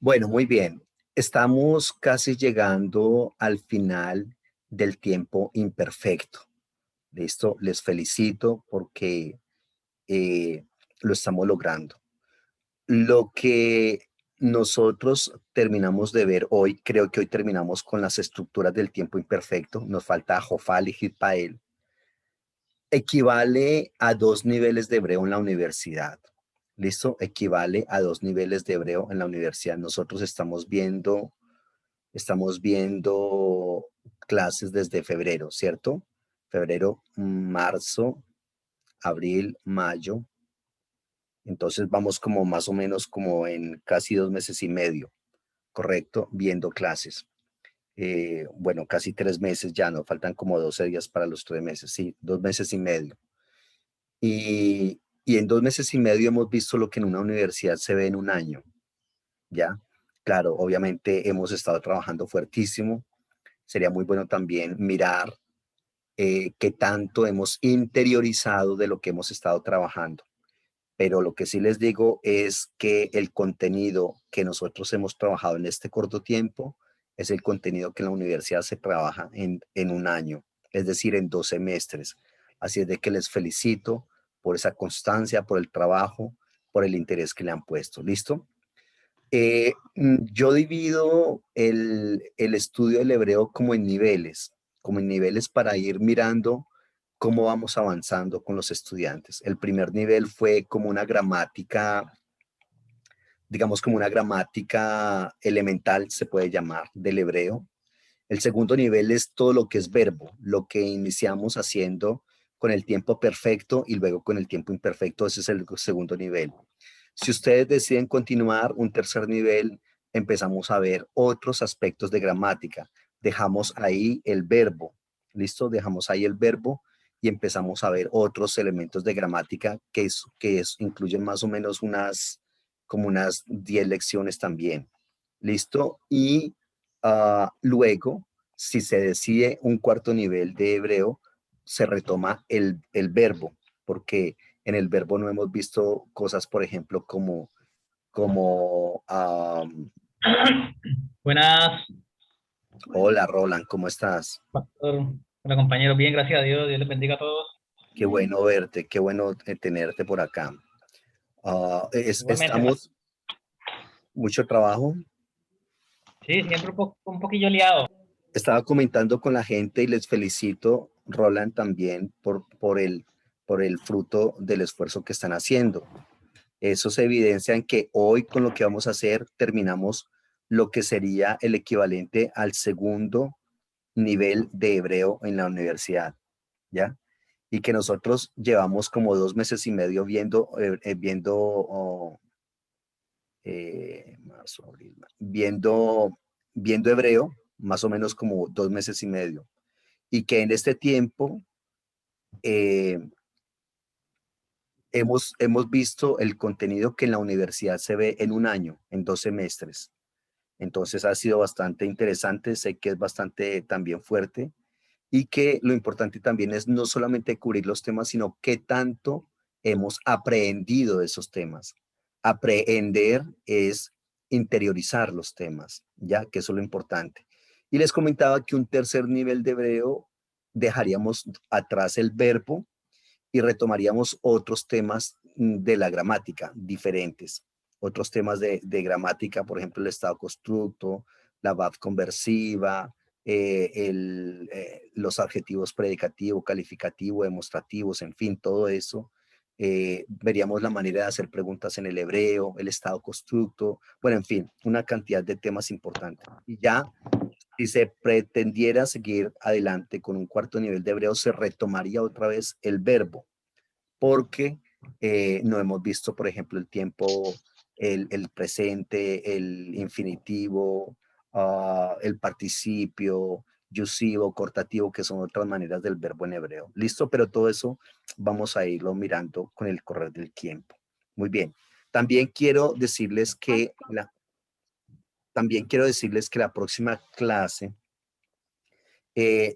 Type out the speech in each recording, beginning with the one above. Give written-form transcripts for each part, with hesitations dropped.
Bueno, muy bien. Estamos casi llegando al final del tiempo imperfecto. ¿Listo? Les felicito porque eh, lo estamos logrando. Lo que nosotros terminamos de ver hoy, creo que hoy terminamos con las estructuras del tiempo imperfecto. Nos falta Jofal y Gitpael. Equivale a 2 niveles de hebreo en la universidad. ¿Listo? Equivale a 2 niveles de hebreo en la universidad. Nosotros estamos viendo clases desde febrero, ¿cierto? Febrero, marzo, abril, mayo. Entonces vamos como más o menos como en casi 2 meses y medio, ¿correcto? Viendo clases. Bueno, casi 3 meses ya, no faltan como 12 días para los 3 meses, sí, 2 meses y medio. Y en 2 meses y medio hemos visto lo que en una universidad se ve en un año, ¿ya? Claro, obviamente hemos estado trabajando fuertísimo. Sería muy bueno también mirar qué tanto hemos interiorizado de lo que hemos estado trabajando. Pero lo que sí les digo es que el contenido que nosotros hemos trabajado en este corto tiempo es el contenido que en la universidad se trabaja en un año, es decir, en 2 semestres. Así es de que les felicito por esa constancia, por el trabajo, por el interés que le han puesto. ¿Listo? Yo divido el estudio del hebreo como en niveles para ir mirando cómo vamos avanzando con los estudiantes. El primer nivel fue como una gramática, digamos como una gramática elemental, se puede llamar, del hebreo. El segundo nivel es todo lo que es verbo, lo que iniciamos haciendo con el tiempo perfecto y luego con el tiempo imperfecto. Ese es el segundo nivel. Si ustedes deciden continuar un tercer nivel, empezamos a ver otros aspectos de gramática. Dejamos ahí el verbo, ¿listo? Dejamos ahí el verbo y empezamos a ver otros elementos de gramática incluyen más o menos como unas 10 lecciones también, ¿listo? Y luego, si se decide un cuarto nivel de hebreo, se retoma el verbo, porque en el verbo no hemos visto cosas, por ejemplo, como Buenas, hola Roland, ¿cómo estás? pastor. Hola, compañero. Bien, gracias a Dios. Dios les bendiga a todos. Qué bueno verte, qué bueno tenerte por acá. Igualmente, Estamos mucho trabajo. sí, siempre un poquillo liado. Estaba comentando con la gente y les felicito, Roland, también por el fruto del esfuerzo que están haciendo. Eso se evidencia en que hoy con lo que vamos a hacer terminamos lo que sería el equivalente al segundo nivel de hebreo en la universidad, ¿ya? Y que nosotros llevamos como 2 meses y medio marzo, abril, viendo hebreo, más o menos como 2 meses y medio. Y que en este tiempo eh, hemos visto el contenido que en la universidad se ve en un año, en 2 semestres. Entonces ha sido bastante interesante, sé que es bastante también fuerte y que lo importante también es no solamente cubrir los temas, sino qué tanto hemos aprehendido de esos temas. Aprehender es interiorizar los temas, ya que eso es lo importante. Y les comentaba que un tercer nivel de hebreo dejaríamos atrás el verbo y retomaríamos otros temas de la gramática diferentes. Otros temas de gramática, por ejemplo, el estado constructo, la VAV conversiva, los adjetivos predicativo, calificativo, demostrativos, en fin, todo eso. Veríamos la manera de hacer preguntas en el hebreo, el estado constructo, bueno, en fin, una cantidad de temas importantes. Y ya, si se pretendiera seguir adelante con un cuarto nivel de hebreo, se retomaría otra vez el verbo, porque no hemos visto, por ejemplo, el tiempo, el presente, el infinitivo, el participio, yusivo, cortativo, que son otras maneras del verbo en hebreo. ¿Listo? Pero todo eso vamos a irlo mirando con el correr del tiempo. Muy bien. También quiero decirles que la próxima clase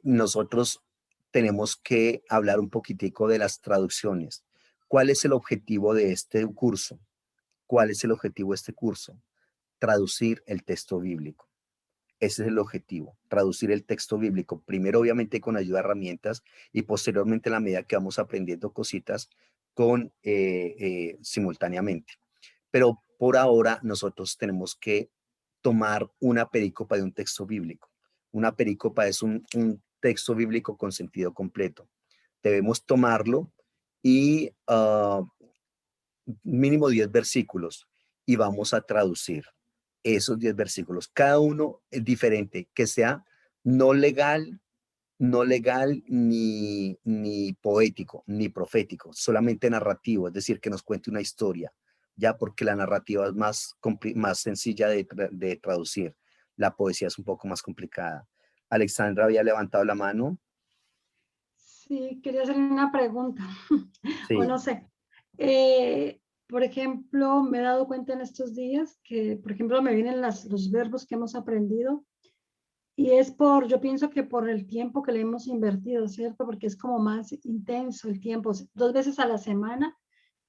nosotros tenemos que hablar un poquitico de las traducciones. ¿Cuál es el objetivo de este curso? ¿Cuál es el objetivo de este curso? traducir el texto bíblico. Ese es el objetivo, traducir el texto bíblico, primero obviamente con ayuda de herramientas y posteriormente en la medida que vamos aprendiendo cositas simultáneamente. Pero por ahora nosotros tenemos que tomar una perícopa de un texto bíblico. Una perícopa es un texto bíblico con sentido completo. Debemos tomarlo y mínimo 10 versículos y vamos a traducir esos 10 versículos. Cada uno es diferente, que sea no legal, no legal ni poético, ni profético, solamente narrativo, es decir, que nos cuente una historia, ya porque la narrativa es más sencilla de traducir. La poesía es un poco más complicada. Alexandra había levantado la mano. Sí, quería hacerle una pregunta, o Sí, no sé. Por ejemplo, me he dado cuenta en estos días que, por ejemplo, me vienen los verbos que hemos aprendido y es yo pienso que por el tiempo que le hemos invertido, ¿cierto? Porque es como más intenso el tiempo, 2 veces a la semana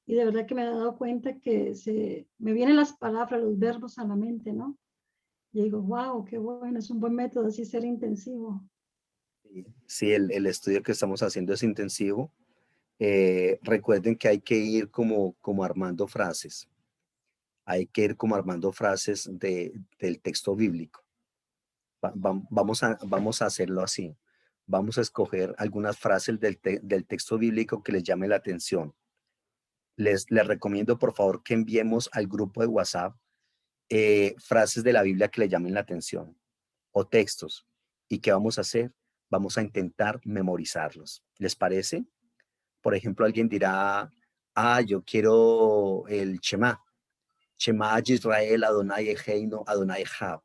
y de verdad que me he dado cuenta que me vienen las palabras, los verbos a la mente, ¿no? Y digo, wow, qué bueno, es un buen método así ser intensivo. sí, el estudio que estamos haciendo es intensivo. Recuerden que hay que ir como armando frases. Hay que ir como armando frases del texto bíblico. Vamos a hacerlo así. Vamos a escoger algunas frases del texto bíblico que les llame la atención. Les recomiendo, por favor, que enviemos al grupo de WhatsApp frases de la Biblia que les llamen la atención o textos. ¿Y qué vamos a hacer? Vamos a intentar memorizarlos. ¿Les parece? Por ejemplo, alguien dirá, yo quiero el Shema. Shema Israel, Adonai Eheinu, Adonai Echad,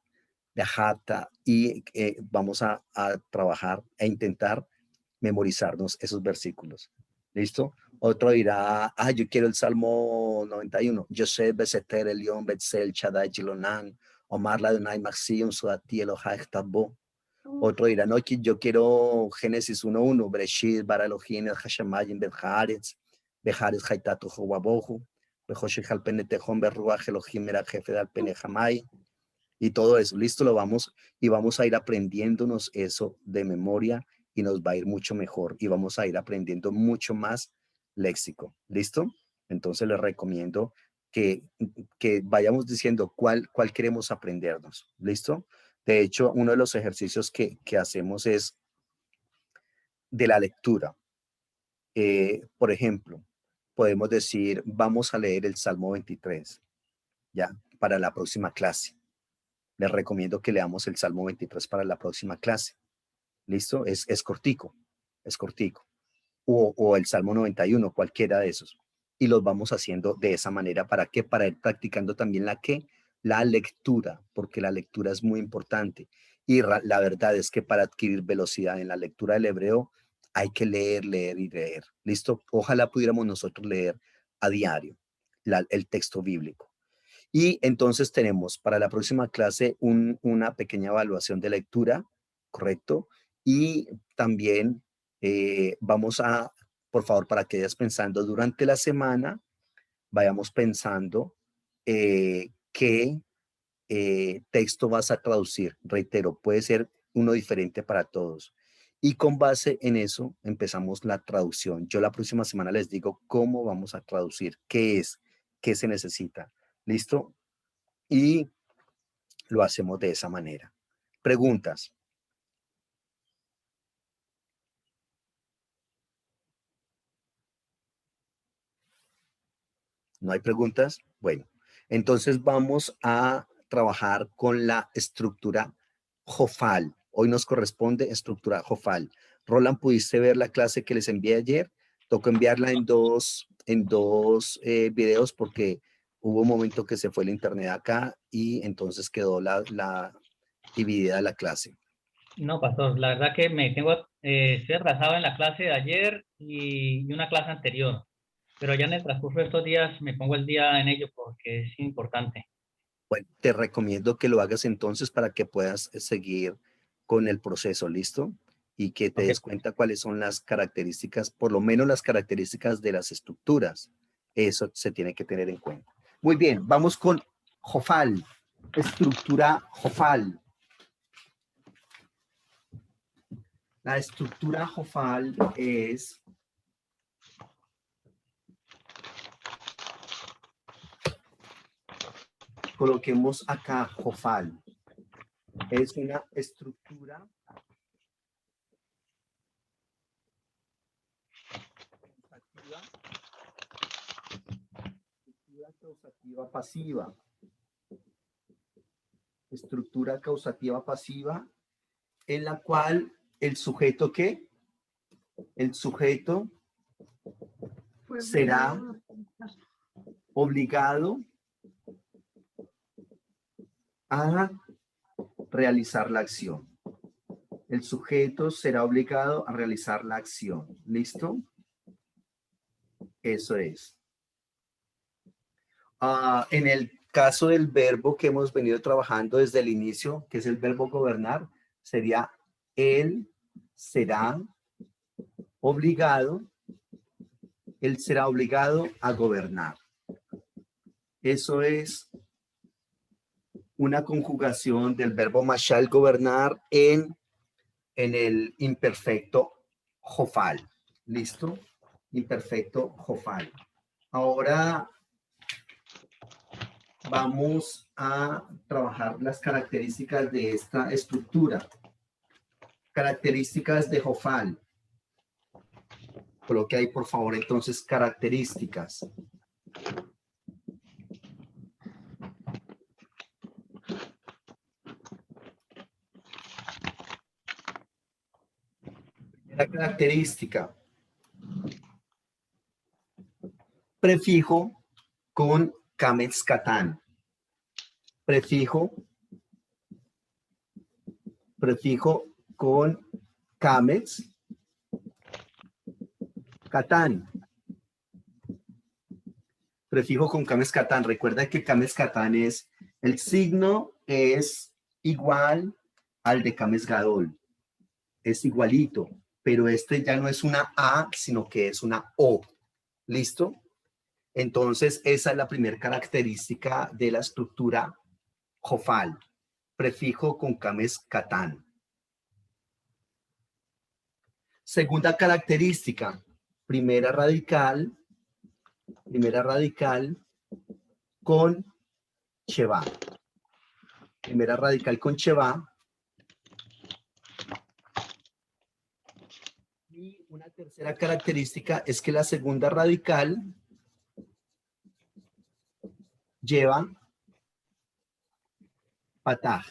de Hata, y vamos a trabajar e intentar memorizarnos esos versículos. ¿Listo? Otro dirá, yo quiero el Salmo 91. Yosef Beseter Elión Betzel Shaddai Gilonan, Omar la Adonai Maxion Sudati Elohai Chtabo. Otro dirá, no, yo quiero Génesis 1:1, Breshit, Bara Elohim, El Hashemayim, Bet Haaretz, Beharetz Haitatu Jowabohu, Behoshech al Penetejón, Berruach Elohim, era jefe del Penejamay, y todo eso. Listo, lo vamos y vamos a ir aprendiéndonos eso de memoria y nos va a ir mucho mejor y vamos a ir aprendiendo mucho más léxico. ¿Listo? Entonces les recomiendo que, que vayamos diciendo cuál queremos aprendernos. ¿Listo? De hecho, uno de los ejercicios que hacemos es de la lectura. Por ejemplo, podemos decir, vamos a leer el Salmo 23, ¿ya? Para la próxima clase. Les recomiendo que leamos el Salmo 23 para la próxima clase. ¿Listo? Es cortico, es cortico. O el Salmo 91, cualquiera de esos. Y los vamos haciendo de esa manera. ¿Para qué? Para ir practicando también la lectura, porque la lectura es muy importante. Y la verdad es que para adquirir velocidad en la lectura del hebreo hay que leer, leer y leer. ¿Listo? Ojalá pudiéramos nosotros leer a diario el texto bíblico. Y entonces tenemos para la próxima clase una pequeña evaluación de lectura, ¿correcto? Y también vamos a, por favor, para que vayas pensando durante la semana, vayamos pensando qué texto vas a traducir. Reitero, puede ser uno diferente para todos. Y con base en eso empezamos la traducción. Yo la próxima semana les digo cómo vamos a traducir, qué es, qué se necesita. ¿Listo? Y lo hacemos de esa manera. Preguntas. ¿No hay preguntas? Bueno, entonces vamos a trabajar con la estructura JOFAL. Hoy nos corresponde estructura JOFAL. Roland, ¿pudiste ver la clase que les envié ayer? Tocó enviarla en dos videos porque hubo un momento que se fue el internet acá y entonces quedó la dividida la clase. No, pastor, la verdad que estoy atrasado en la clase de ayer y una clase anterior, pero ya en el transcurso de estos días me pongo el día en ello porque es importante. Bueno, te recomiendo que lo hagas entonces para que puedas seguir con el proceso, ¿listo? Y que te Ok, des cuenta cuáles son las características, por lo menos las características de las estructuras. Eso se tiene que tener en cuenta. Muy bien, vamos con Jofal. estructura Jofal. La estructura Jofal es coloquemos acá Jofal. Es una estructura causativa pasiva. Estructura causativa pasiva en la cual el sujeto ¿qué? El sujeto será obligado a realizar la acción. El sujeto será obligado a realizar la acción. ¿Listo? Eso es. En el caso del verbo que hemos venido trabajando desde el inicio, que es el verbo gobernar, sería él será obligado a gobernar. Eso es una conjugación del verbo mashal, gobernar, en el imperfecto jofal. ¿Listo? Imperfecto jofal. Ahora vamos a trabajar las características de esta estructura. Características de jofal. Coloque ahí, por favor, entonces, características. Primera característica. Prefijo con kametz-katán. Prefijo con kametz-katán. Prefijo con kametz-katán. Recuerda que kametz-katán es, el signo es igual al de kametz-gadol. Es igualito, pero este ya no es una A, sino que es una O. ¿Listo? Entonces, esa es la primera característica de la estructura jofal. Prefijo con kametz-katán. Segunda característica, primera radical con cheva. Primera radical con cheva. Y una tercera característica es que la segunda radical lleva pataj.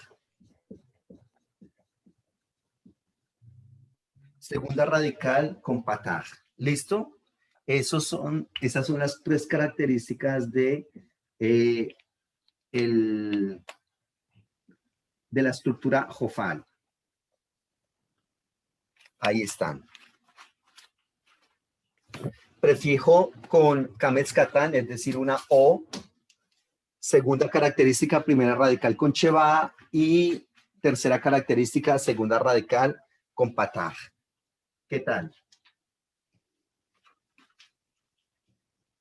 Segunda radical con pataj. ¿Listo? Esas son las tres características de la estructura jofal. Ahí están. Prefijo con kametz-katán, es decir, una O. Segunda característica, primera radical con cheva. Y tercera característica, segunda radical con pataj. ¿Qué tal?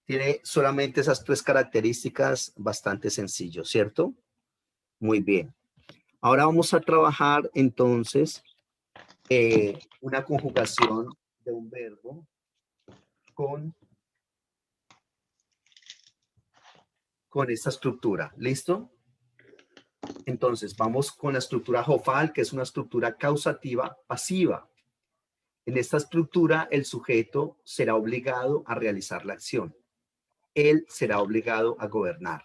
Tiene solamente esas tres características, bastante sencillo, ¿cierto? Muy bien. Ahora vamos a trabajar entonces una conjugación de un verbo con esta estructura. ¿Listo? Entonces, vamos con la estructura jofal, que es una estructura causativa pasiva. En esta estructura, el sujeto será obligado a realizar la acción. Él será obligado a gobernar.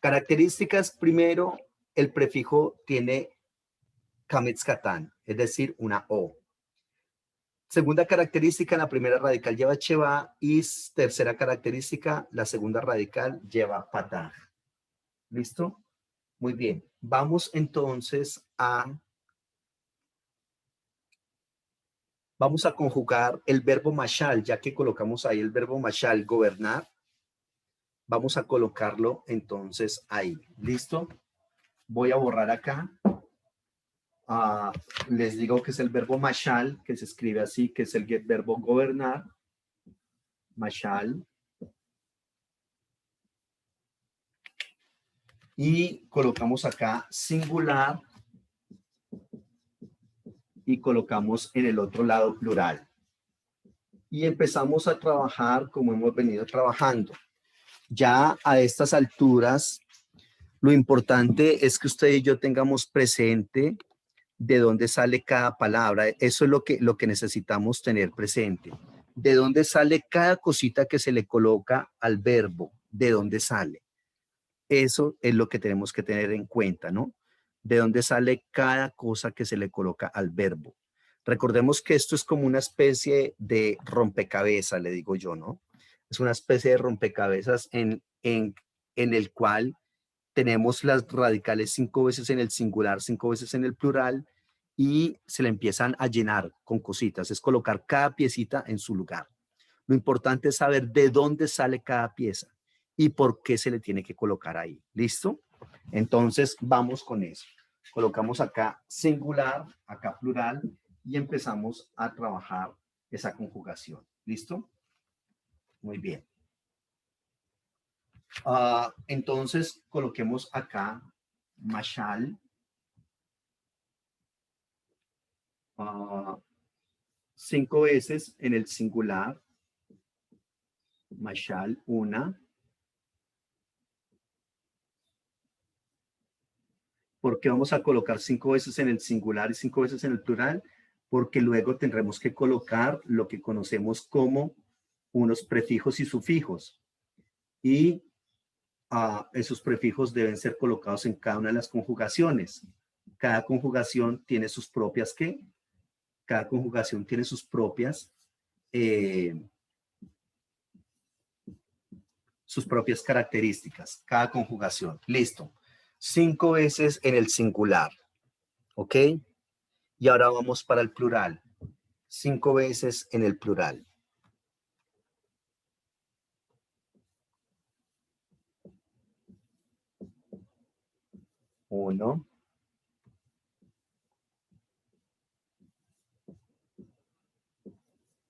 Características, primero, el prefijo tiene kametz-katán, es decir, una O. Segunda característica, la primera radical lleva cheva y tercera característica, la segunda radical lleva pataj. ¿Listo? Muy bien. Vamos entonces vamos a conjugar el verbo mashal, ya que colocamos ahí el verbo mashal, gobernar. Vamos a colocarlo entonces ahí. ¿Listo? Voy a borrar acá. Les digo que es el verbo mashal, que se escribe así, que es el verbo gobernar. Mashal. y colocamos acá singular y colocamos en el otro lado plural. Y empezamos a trabajar como hemos venido trabajando. Ya a estas alturas, lo importante es que usted y yo tengamos presente de dónde sale cada palabra. Eso es lo que necesitamos tener presente. De dónde sale cada cosita que se le coloca al verbo, de dónde sale. Eso es lo que tenemos que tener en cuenta, ¿no? De dónde sale cada cosa que se le coloca al verbo. Recordemos que esto es como una especie de rompecabezas, le digo yo, ¿no? Es una especie de rompecabezas en el cual tenemos las radicales 5 veces en el singular, 5 veces en el plural, y se le empiezan a llenar con cositas. Es colocar cada piecita en su lugar. Lo importante es saber de dónde sale cada pieza y por qué se le tiene que colocar ahí. ¿Listo? Entonces, vamos con eso. Colocamos acá singular, acá plural, y empezamos a trabajar esa conjugación. ¿Listo? Muy bien. Entonces, coloquemos acá mashal. 5 veces en el singular. Mashal, una. ¿Por qué vamos a colocar 5 veces en el singular y 5 veces en el plural? Porque luego tendremos que colocar lo que conocemos como unos prefijos y sufijos. Y esos prefijos deben ser colocados en cada una de las conjugaciones. Cada conjugación tiene sus propias, ¿qué? Cada conjugación tiene sus propias características. Cada conjugación. Listo. 5 veces en el singular. ¿Ok? Y ahora vamos para el plural. 5 veces en el plural. Uno.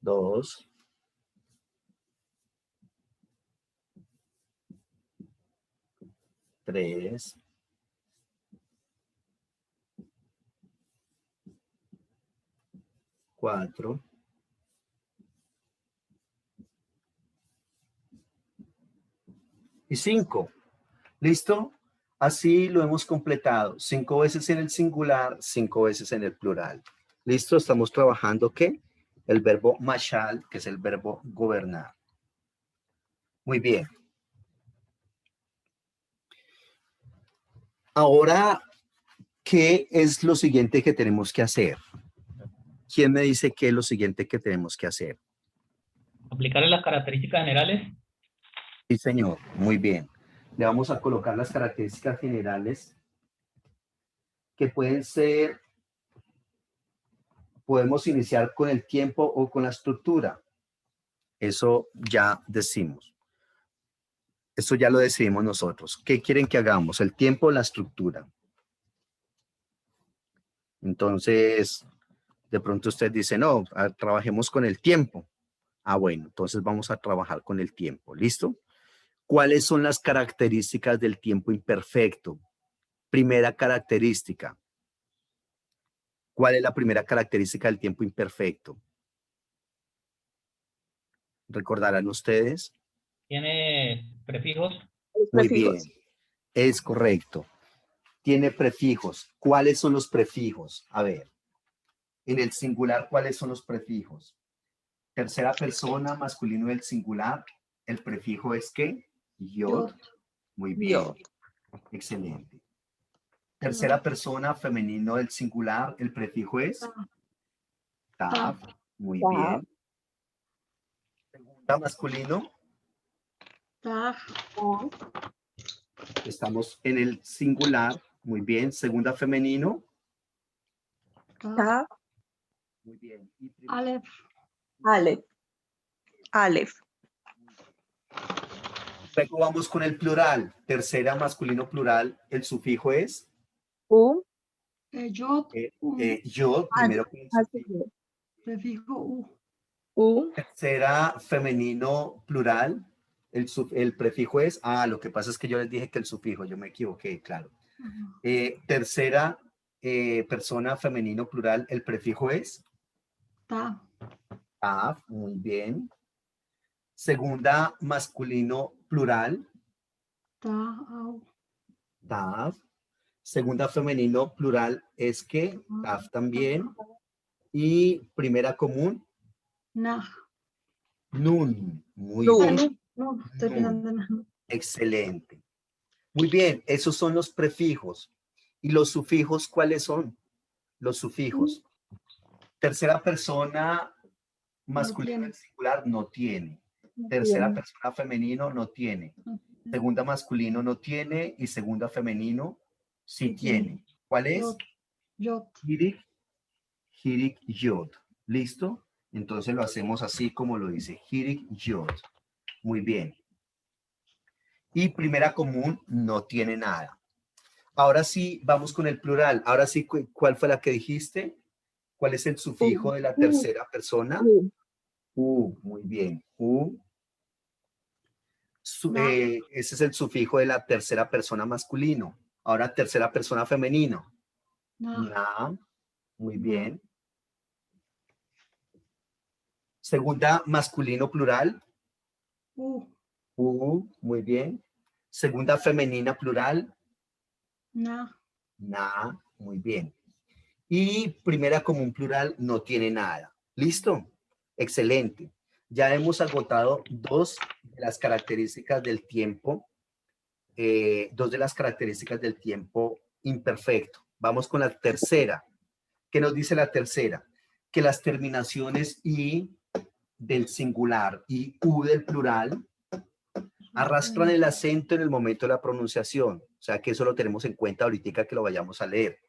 Dos. Tres. Cuatro. Y 5. ¿Listo? Así lo hemos completado. 5 veces en el singular, 5 veces en el plural. ¿Listo? Estamos trabajando, ¿qué? El verbo mashal, que es el verbo gobernar. Muy bien. Ahora, ¿qué es lo siguiente que tenemos que hacer? ¿Quién me dice qué es lo siguiente que tenemos que hacer? Aplicarle las características generales. Sí, señor. Muy bien. Le vamos a colocar las características generales que pueden ser, podemos iniciar con el tiempo o con la estructura. Eso ya decimos. Eso ya lo decidimos nosotros. ¿Qué quieren que hagamos? ¿El tiempo o la estructura? Entonces, de pronto usted dice, no, trabajemos con el tiempo. Bueno, entonces vamos a trabajar con el tiempo. ¿Listo? ¿Cuáles son las características del tiempo imperfecto? Primera característica. ¿Cuál es la primera característica del tiempo imperfecto? ¿Recordarán ustedes? Tiene prefijos. Muy bien, es correcto. Tiene prefijos. ¿Cuáles son los prefijos? A ver, en el singular, ¿cuáles son los prefijos? Tercera persona, masculino del singular, el prefijo es ¿qué? Yod. Muy bien, excelente. Tercera persona, femenino del singular, el prefijo es tav. Muy bien. Segunda, masculino. Estamos en el singular. Muy bien. Segunda, femenino. Muy bien. Y Aleph. Luego vamos con el plural. Tercera, masculino plural. El sufijo es Yod. Yod, primero con el sufijo. Prefijo Tercera, femenino plural. El prefijo es, lo que pasa es que yo les dije que el sufijo, yo me equivoqué, claro. Tercera persona femenino plural, el prefijo es Ta. taf, muy bien. Segunda masculino plural, Ta. Au. taf. Segunda femenino plural es que, taf también. Y primera común, Na. nun. Muy Nun. bien. No, estoy Nun. pensando en la- Excelente. Muy bien, esos son los prefijos. ¿Y los sufijos cuáles son? Los sufijos. Tercera persona masculino tiene. en singular no tiene. No Tercera tiene. persona femenino no tiene. No tiene. Segunda masculino no tiene y segunda femenino sí Sí tiene. ¿Cuál es? Yod. Yod. Hirik, hirik, yod. ¿Listo? Entonces lo hacemos así como lo dice. Hirik, yod. Muy bien. Y primera común no tiene nada. Ahora sí, vamos con el plural. Ahora sí, ¿cuál fue la que dijiste? ¿Cuál es el sufijo de la tercera persona? Muy bien. Na. Ese es el sufijo de la tercera persona masculino. Ahora tercera persona femenino. Na. Na, muy Na. bien. Segunda masculino plural. Muy bien. Segunda femenina plural. Na. Na, muy bien. Y primera común plural no tiene nada. ¿Listo? Excelente. Ya hemos agotado dos de las características del tiempo, imperfecto. Vamos con la tercera. ¿Qué nos dice la tercera? Que las terminaciones i del singular y u del plural arrastran el acento en el momento de la pronunciación. O sea que eso lo tenemos en cuenta ahorita que lo vayamos a leer.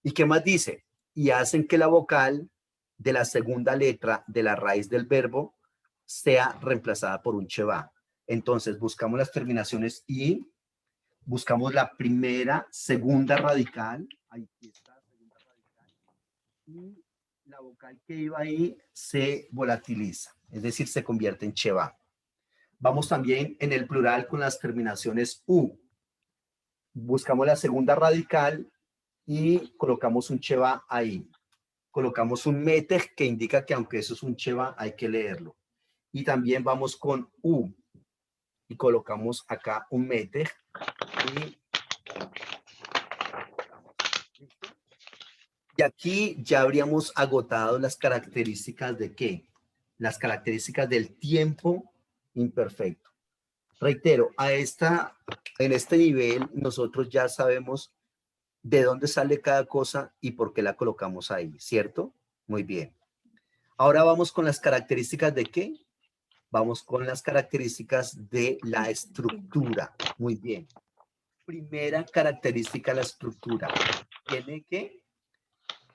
¿Y qué más dice? Y hacen que la vocal de la segunda letra de la raíz del verbo sea reemplazada por un cheva. Entonces buscamos las terminaciones y buscamos la primera, segunda radical. Ahí está, segunda radical. Y la vocal que iba ahí se volatiliza, es decir, se convierte en cheva. Vamos también en el plural con las terminaciones u. Buscamos la segunda radical y colocamos un cheva ahí. Colocamos un metej que indica que aunque eso es un cheva, hay que leerlo. Y también vamos con u y colocamos acá un metej. Y aquí ya habríamos agotado las características de ¿qué? Las características del tiempo imperfecto. Reitero, en este nivel nosotros ya sabemos de dónde sale cada cosa y por qué la colocamos ahí, ¿cierto? Muy bien. Ahora vamos con las características de ¿qué? Vamos con las características de la estructura. Muy bien. Primera característica de la estructura. Tiene que,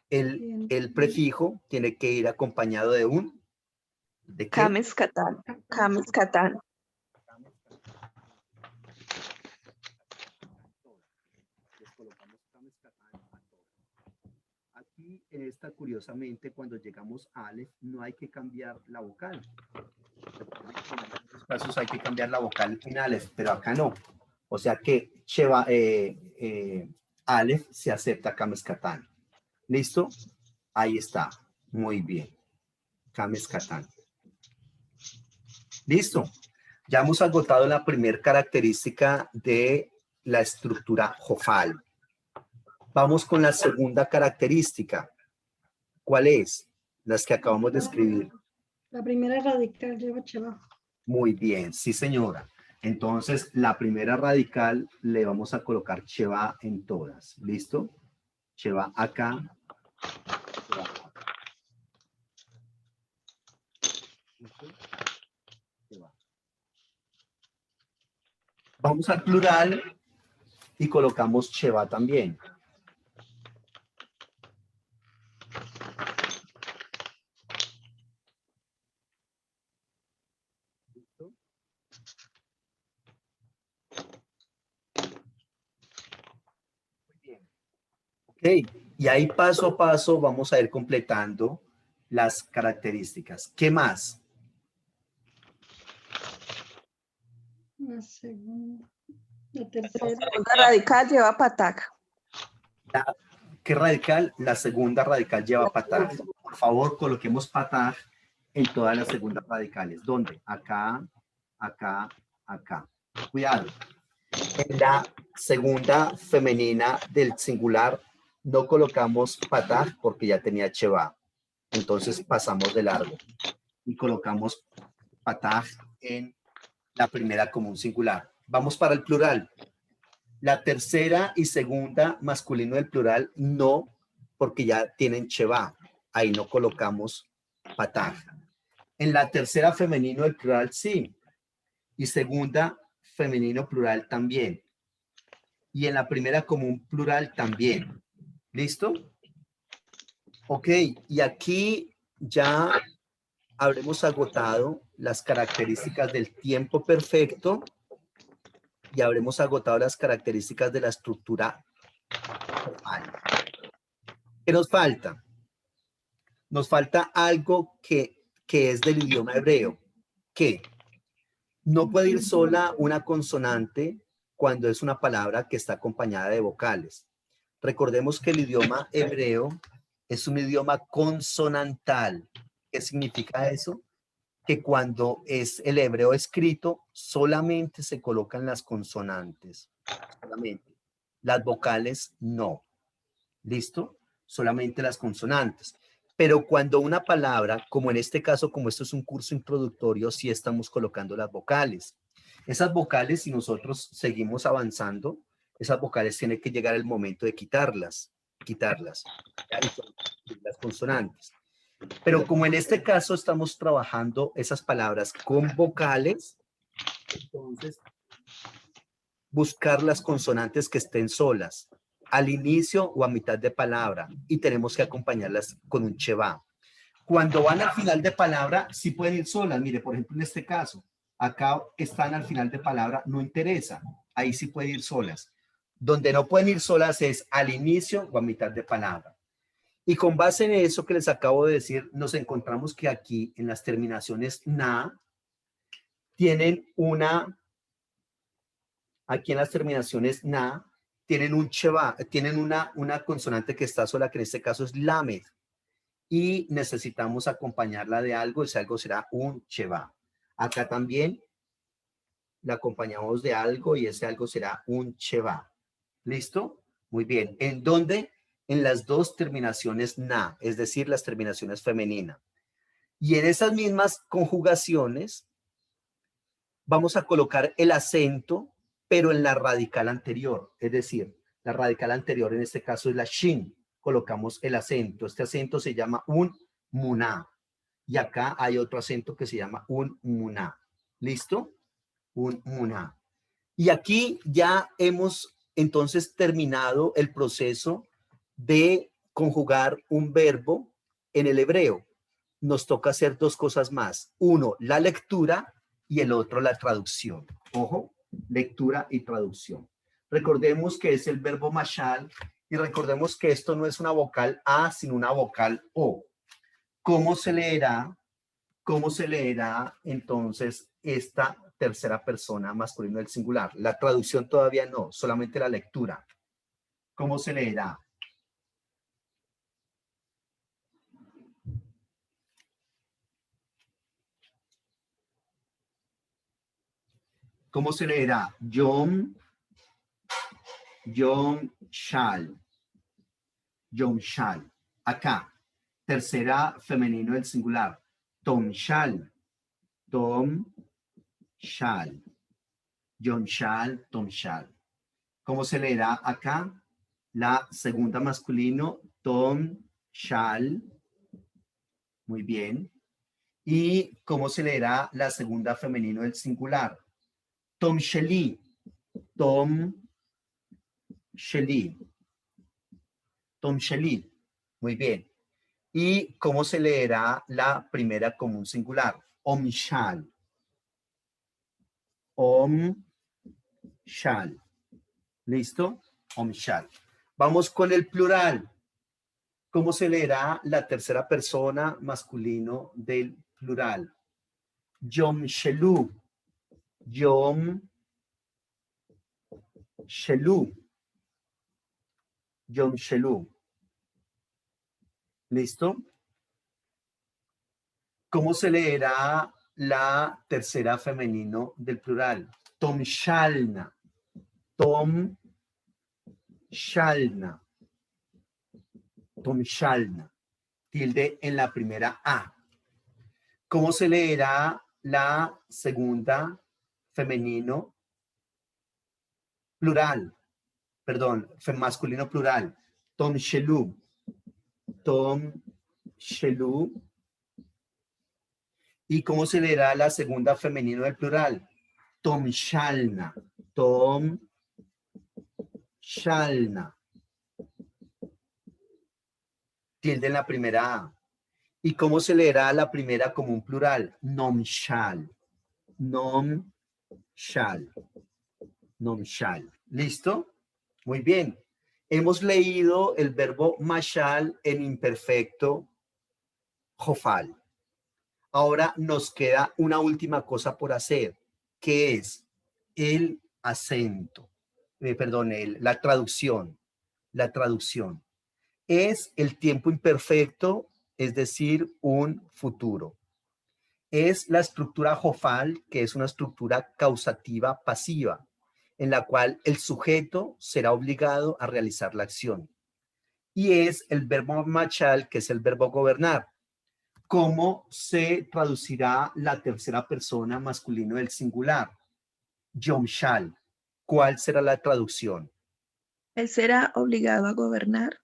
el prefijo tiene que ir acompañado de un... ¿De qué? Kames Katan. Kames Katan. Aquí en esta, curiosamente, cuando llegamos a Aleph, no hay que cambiar la vocal. En otros casos hay que cambiar la vocal en Aleph, pero acá no. O sea que Aleph se acepta Kames Katan. ¿Listo? Ahí está. Muy bien. Kames Katan. ¿Listo? Ya hemos agotado la primera característica de la estructura Jofal. Vamos con la segunda característica. ¿Cuál es? Las que acabamos de escribir. La primera radical lleva cheva. Muy bien, sí señora. Entonces, la primera radical le vamos a colocar cheva en todas. ¿Listo? Cheva acá. Cheva acá. ¿Listo? Cheva. Vamos al plural y colocamos cheva también. ¿Listo? Muy bien. Ok, y ahí paso a paso vamos a ir completando las características. ¿Qué más? La segunda. La tercera. Segunda radical lleva patak. ¿Qué radical? La segunda radical lleva pataj. Por favor, coloquemos pataj en todas las segundas radicales. ¿Dónde? Acá, acá, acá. Cuidado. En la segunda femenina del singular no colocamos pataj porque ya tenía cheva. Entonces pasamos de largo y colocamos pataj en la primera común singular. Vamos para el plural. La tercera y segunda masculino del plural no, porque ya tienen cheva. Ahí no colocamos pataj. En la tercera femenino del plural sí. Y segunda femenino plural también. Y en la primera común plural también. ¿Listo? Ok, y aquí ya habremos agotado las características del tiempo perfecto y habremos agotado las características de la estructura formal. ¿Qué nos falta? Nos falta algo que es del idioma hebreo. ¿Qué? No puede ir sola una consonante cuando es una palabra que está acompañada de vocales. Recordemos que el idioma hebreo es un idioma consonantal. ¿Qué significa eso? Que cuando es el hebreo escrito, solamente se colocan las consonantes. Solamente. Las vocales no. ¿Listo? Solamente las consonantes. Pero cuando una palabra, como en este caso, como esto es un curso introductorio, sí estamos colocando las vocales. Esas vocales, si nosotros seguimos avanzando, esas vocales tienen que llegar el momento de quitarlas. Las consonantes. Pero como en este caso estamos trabajando esas palabras con vocales, entonces buscar las consonantes que estén solas al inicio o a mitad de palabra y tenemos que acompañarlas con un cheva. Cuando van al final de palabra, sí pueden ir solas. Mire, por ejemplo, en este caso, acá están al final de palabra, no interesa. Ahí sí pueden ir solas. Donde no pueden ir solas es al inicio o a mitad de palabra. Y con base en eso que les acabo de decir, nos encontramos que aquí en las terminaciones na tienen aquí en las terminaciones na tienen un cheva, tienen una consonante que está sola, que en este caso es lamed. Y necesitamos acompañarla de algo, ese algo será un cheva. Acá también la acompañamos de algo y ese algo será un cheva. ¿Listo? Muy bien. ¿En dónde? En las dos terminaciones na, es decir, las terminaciones femeninas. Y en esas mismas conjugaciones vamos a colocar el acento, pero en la radical anterior. Es decir, la radical anterior en este caso es la shin. Colocamos el acento. Este acento se llama un muná. Y acá hay otro acento que se llama un muná. ¿Listo? Un muná. Y aquí ya hemos entonces terminado el proceso de conjugar un verbo en el hebreo. Nos toca hacer dos cosas más. Uno, la lectura y el otro, la traducción. Ojo, lectura y traducción. Recordemos que es el verbo mashal y recordemos que esto no es una vocal A, sino una vocal O. ¿Cómo se leerá? ¿Cómo se leerá entonces esta tercera persona masculino del singular? La traducción todavía no, solamente la lectura. ¿Cómo se leerá? ¿Cómo se leerá? Yom shal. Yom shal. Acá, tercera femenino del singular. Tom shal. Tom shal. Yom shal, Tom shal. ¿Cómo se leerá acá? La segunda masculino, Tom shal. Muy bien. ¿Y cómo se leerá la segunda femenino del singular? Tom sheli. Tom sheli. Tom sheli. Muy bien. ¿Y cómo se leerá la primera común singular? Om shal. Om shal. ¿Listo? Om shal. Vamos con el plural. ¿Cómo se leerá la tercera persona masculino del plural? Yom shelu. Yom Shelu. Yom Shelu. ¿Listo? ¿Cómo se leerá la tercera femenino del plural? Tom Shalna. Tom Shalna. Tom Shalna. Tilde en la primera A. ¿Cómo se leerá la segunda femenino plural? Perdón, masculino plural. Tom Shelu. Tom Shelu. ¿Y cómo se leerá la segunda femenino del plural? Tom Shalna. Tom Shalna. Tilde en la primera A. ¿Y cómo se leerá la primera como un plural? Nom shal. Nom shal. Nom shal. ¿Listo? Muy bien. Hemos leído el verbo mashal en imperfecto jofal. Ahora nos queda una última cosa por hacer, que es el acento. Perdón, la traducción. La traducción. Es el tiempo imperfecto, es decir, un futuro. Es la estructura jofal, que es una estructura causativa pasiva, en la cual el sujeto será obligado a realizar la acción. Y es el verbo machal, que es el verbo gobernar. ¿Cómo se traducirá la tercera persona masculino del singular? Yomshal. ¿Cuál será la traducción? Él será obligado a gobernar.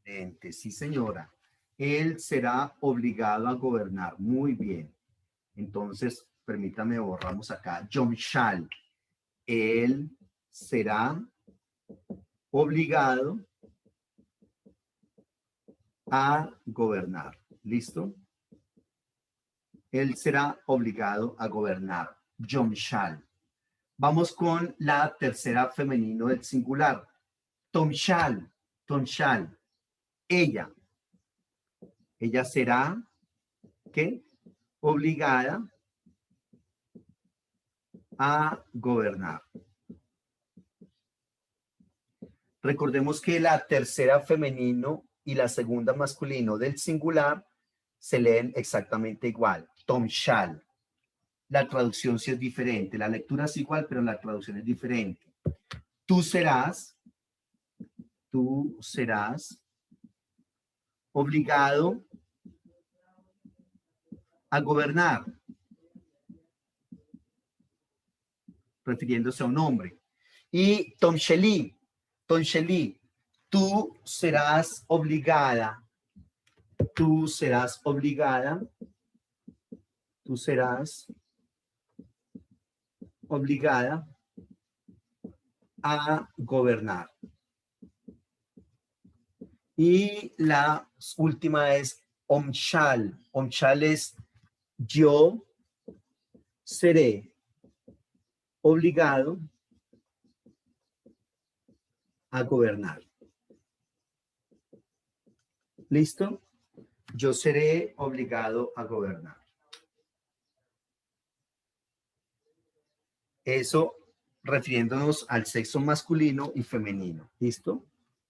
Excelente, sí, señora. Él será obligado a gobernar. Muy bien. Entonces, permítame, borramos acá. Yomshal. Él será obligado a gobernar. ¿Listo? Él será obligado a gobernar. Yomshal. Vamos con la tercera femenino del singular. Tomshal. Tomshal. Ella. Ella será, ¿qué? Obligada a gobernar. Recordemos que la tercera femenino y la segunda masculino del singular se leen exactamente igual. Tomshal. La traducción sí es diferente. La lectura es igual, pero la traducción es diferente. Tú serás obligado a gobernar, refiriéndose a un hombre. Y Tomsheli, tú serás obligada a gobernar. Y la última es omshal. Omshal es yo seré obligado a gobernar. ¿Listo? Yo seré obligado a gobernar. Eso refiriéndonos al sexo masculino y femenino. ¿Listo?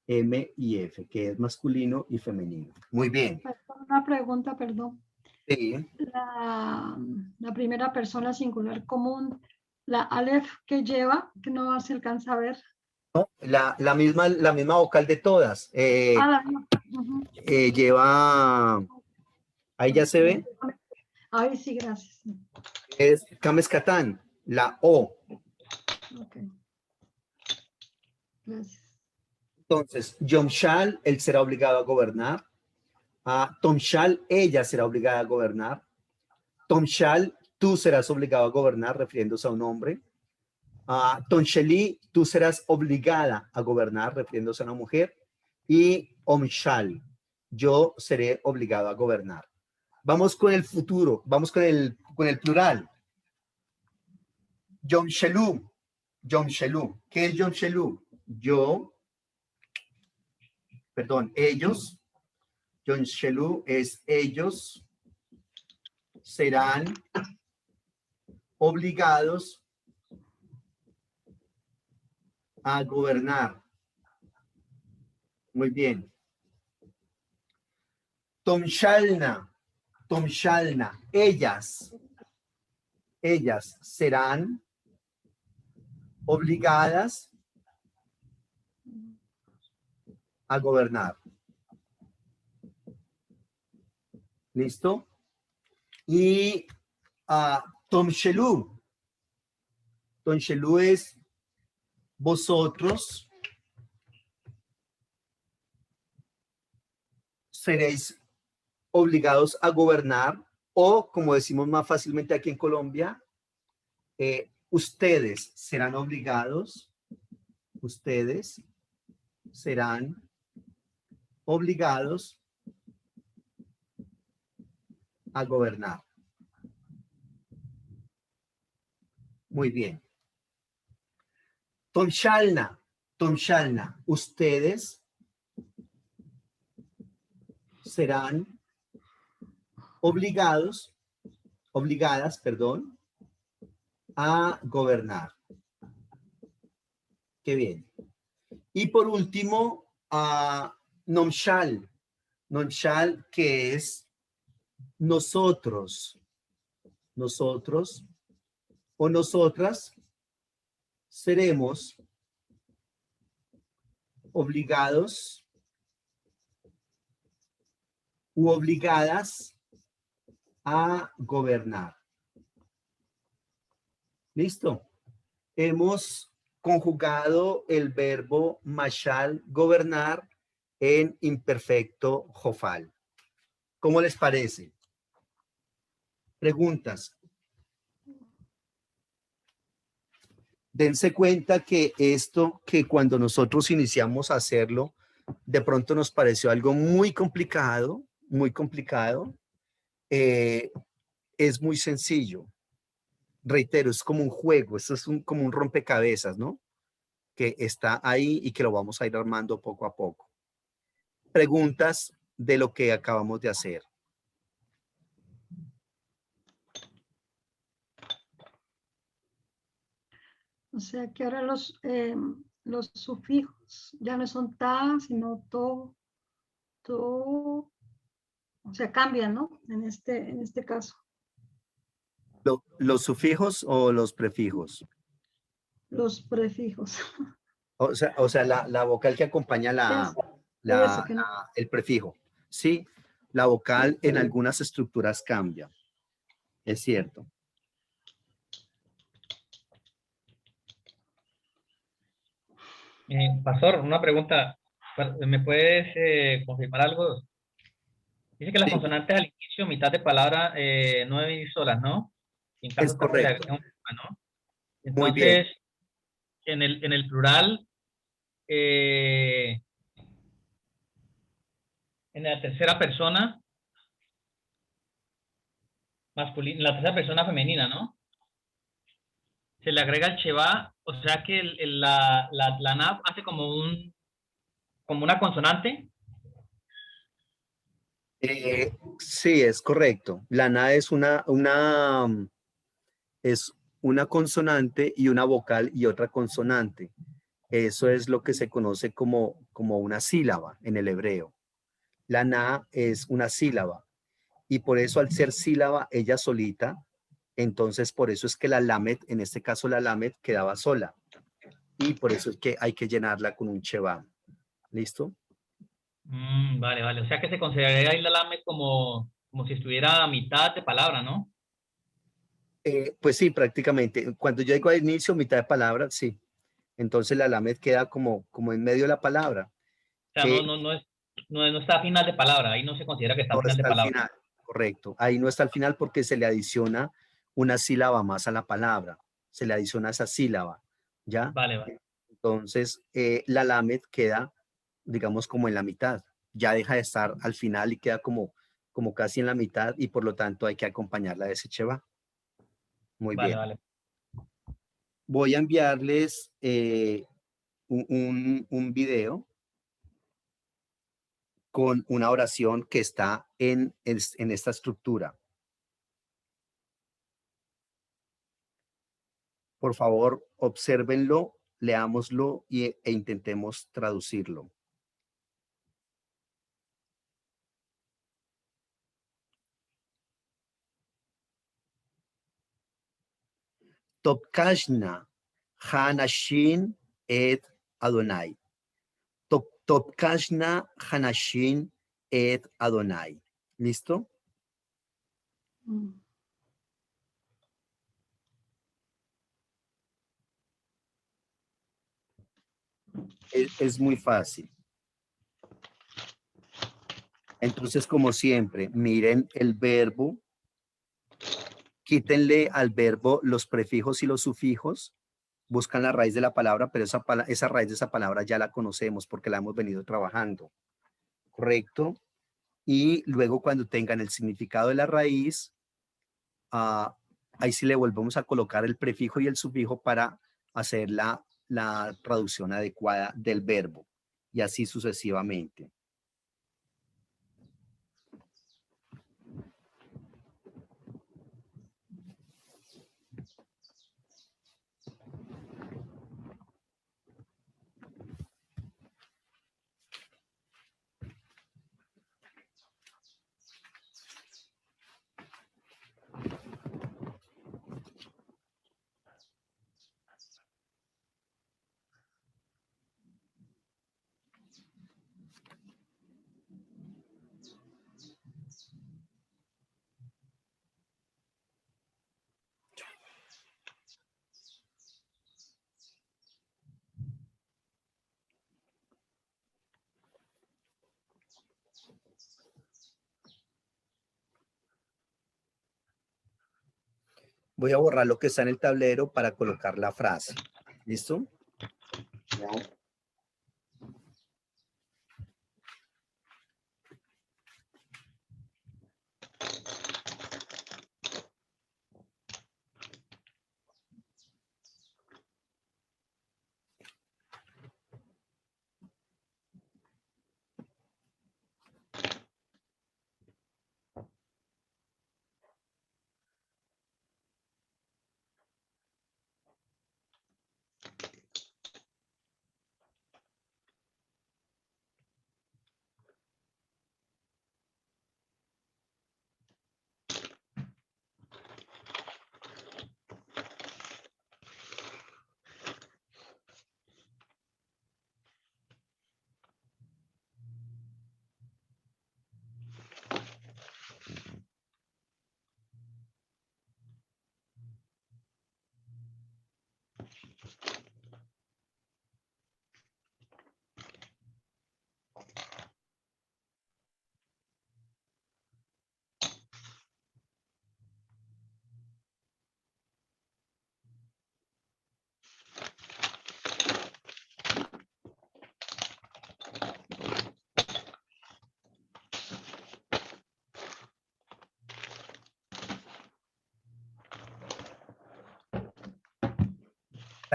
M y F, que es masculino y femenino. Muy bien. Una pregunta, perdón. Sí. La primera persona singular común, la Aleph que lleva, que no se alcanza a ver. No, la misma vocal de todas. Lleva, ahí ya se ve. Ahí sí, gracias. Es Kameskatán, la O. Ok. Gracias. Entonces, Yomshal, él será obligado a gobernar. Tomshal, ella será obligada a gobernar. Tomshal, tú serás obligado a gobernar, refiriéndose a un hombre. Tomsheli, tú serás obligada a gobernar, refiriéndose a una mujer. Y Omshal, yo seré obligado a gobernar. Vamos con el futuro, vamos con el plural. Yomshelu. ¿Qué es Yomshelu? Ellos. Yomshelu es ellos serán obligados A gobernar. Muy bien. Tomshalna. Tomshalna. Ellas serán obligadas a gobernar. ¿Listo? Y Tomshelu. Tomshelu es vosotros seréis obligados a gobernar, o como decimos más fácilmente aquí en Colombia, ustedes serán obligados a gobernar. Muy bien. Tomshalna, ustedes serán obligadas, a gobernar. Qué bien. Y por último, Nomshal, que es nosotros o nosotras seremos obligados u obligadas a gobernar. ¿Listo? Hemos conjugado el verbo mashal, gobernar, en imperfecto jofal. ¿Cómo les parece? Preguntas. Dense cuenta que esto, que cuando nosotros iniciamos a hacerlo, de pronto nos pareció algo muy complicado, es muy sencillo. Reitero, es como un juego, esto es como un rompecabezas, ¿no? Que está ahí y que lo vamos a ir armando poco a poco. Preguntas de lo que acabamos de hacer. O sea que ahora los sufijos ya no son ta, sino to, o sea, cambian, ¿no? En este caso. ¿Los sufijos o los prefijos? Los prefijos. O sea la vocal que acompaña Eso que no. el prefijo. Sí, la vocal en algunas estructuras cambia. Es cierto. Pastor, una pregunta. ¿Me puedes confirmar algo? Dice que las Sí, consonantes al inicio, mitad de palabra, no deben ir solas, ¿no? En es caso tal se le correcto. agrega un coma, ¿no? Muy bien. Entonces, en el plural, en la tercera persona masculina, en la tercera persona femenina, ¿no? Se le agrega el cheva, o sea que la nav hace como una consonante. Sí, es correcto. La na es es una consonante y una vocal y otra consonante. Eso es lo que se conoce como una sílaba en el hebreo. La na es una sílaba y por eso al ser sílaba ella solita, entonces por eso es que la lamet, en este caso la lamet, quedaba sola y por eso es que hay que llenarla con un cheva. ¿Listo? Vale, vale. O sea que se consideraría ahí la lame como si estuviera a mitad de palabra, ¿no? Pues sí, prácticamente. Cuando yo digo al inicio, mitad de palabra, sí. Entonces la lamet queda como en medio de la palabra, O sea, que no está a final de palabra, ahí no se considera que está no a final de está al palabra. final, correcto. Ahí no está al final porque se le adiciona una sílaba más a la palabra, se le adiciona esa sílaba, ¿ya? Vale, vale. Entonces la lamet queda, digamos, como en la mitad, ya deja de estar al final y queda como casi en la mitad y por lo tanto hay que acompañarla de ese cheva. Muy Vale, bien. vale. Voy a enviarles un video con una oración que está en esta estructura. Por favor, obsérvenlo leámoslo e intentemos traducirlo. Topkashna Hanashin et Adonai. Topkashna Hanashin et Adonai. ¿Listo? Mm. Es muy fácil. Entonces, como siempre, miren el verbo, quítenle al verbo los prefijos y los sufijos, buscan la raíz de la palabra, pero esa raíz de esa palabra ya la conocemos porque la hemos venido trabajando, ¿correcto? Y luego cuando tengan el significado de la raíz, ahí sí le volvemos a colocar el prefijo y el sufijo para hacer la traducción adecuada del verbo, y así sucesivamente. Voy a borrar lo que está en el tablero para colocar la frase. ¿Listo?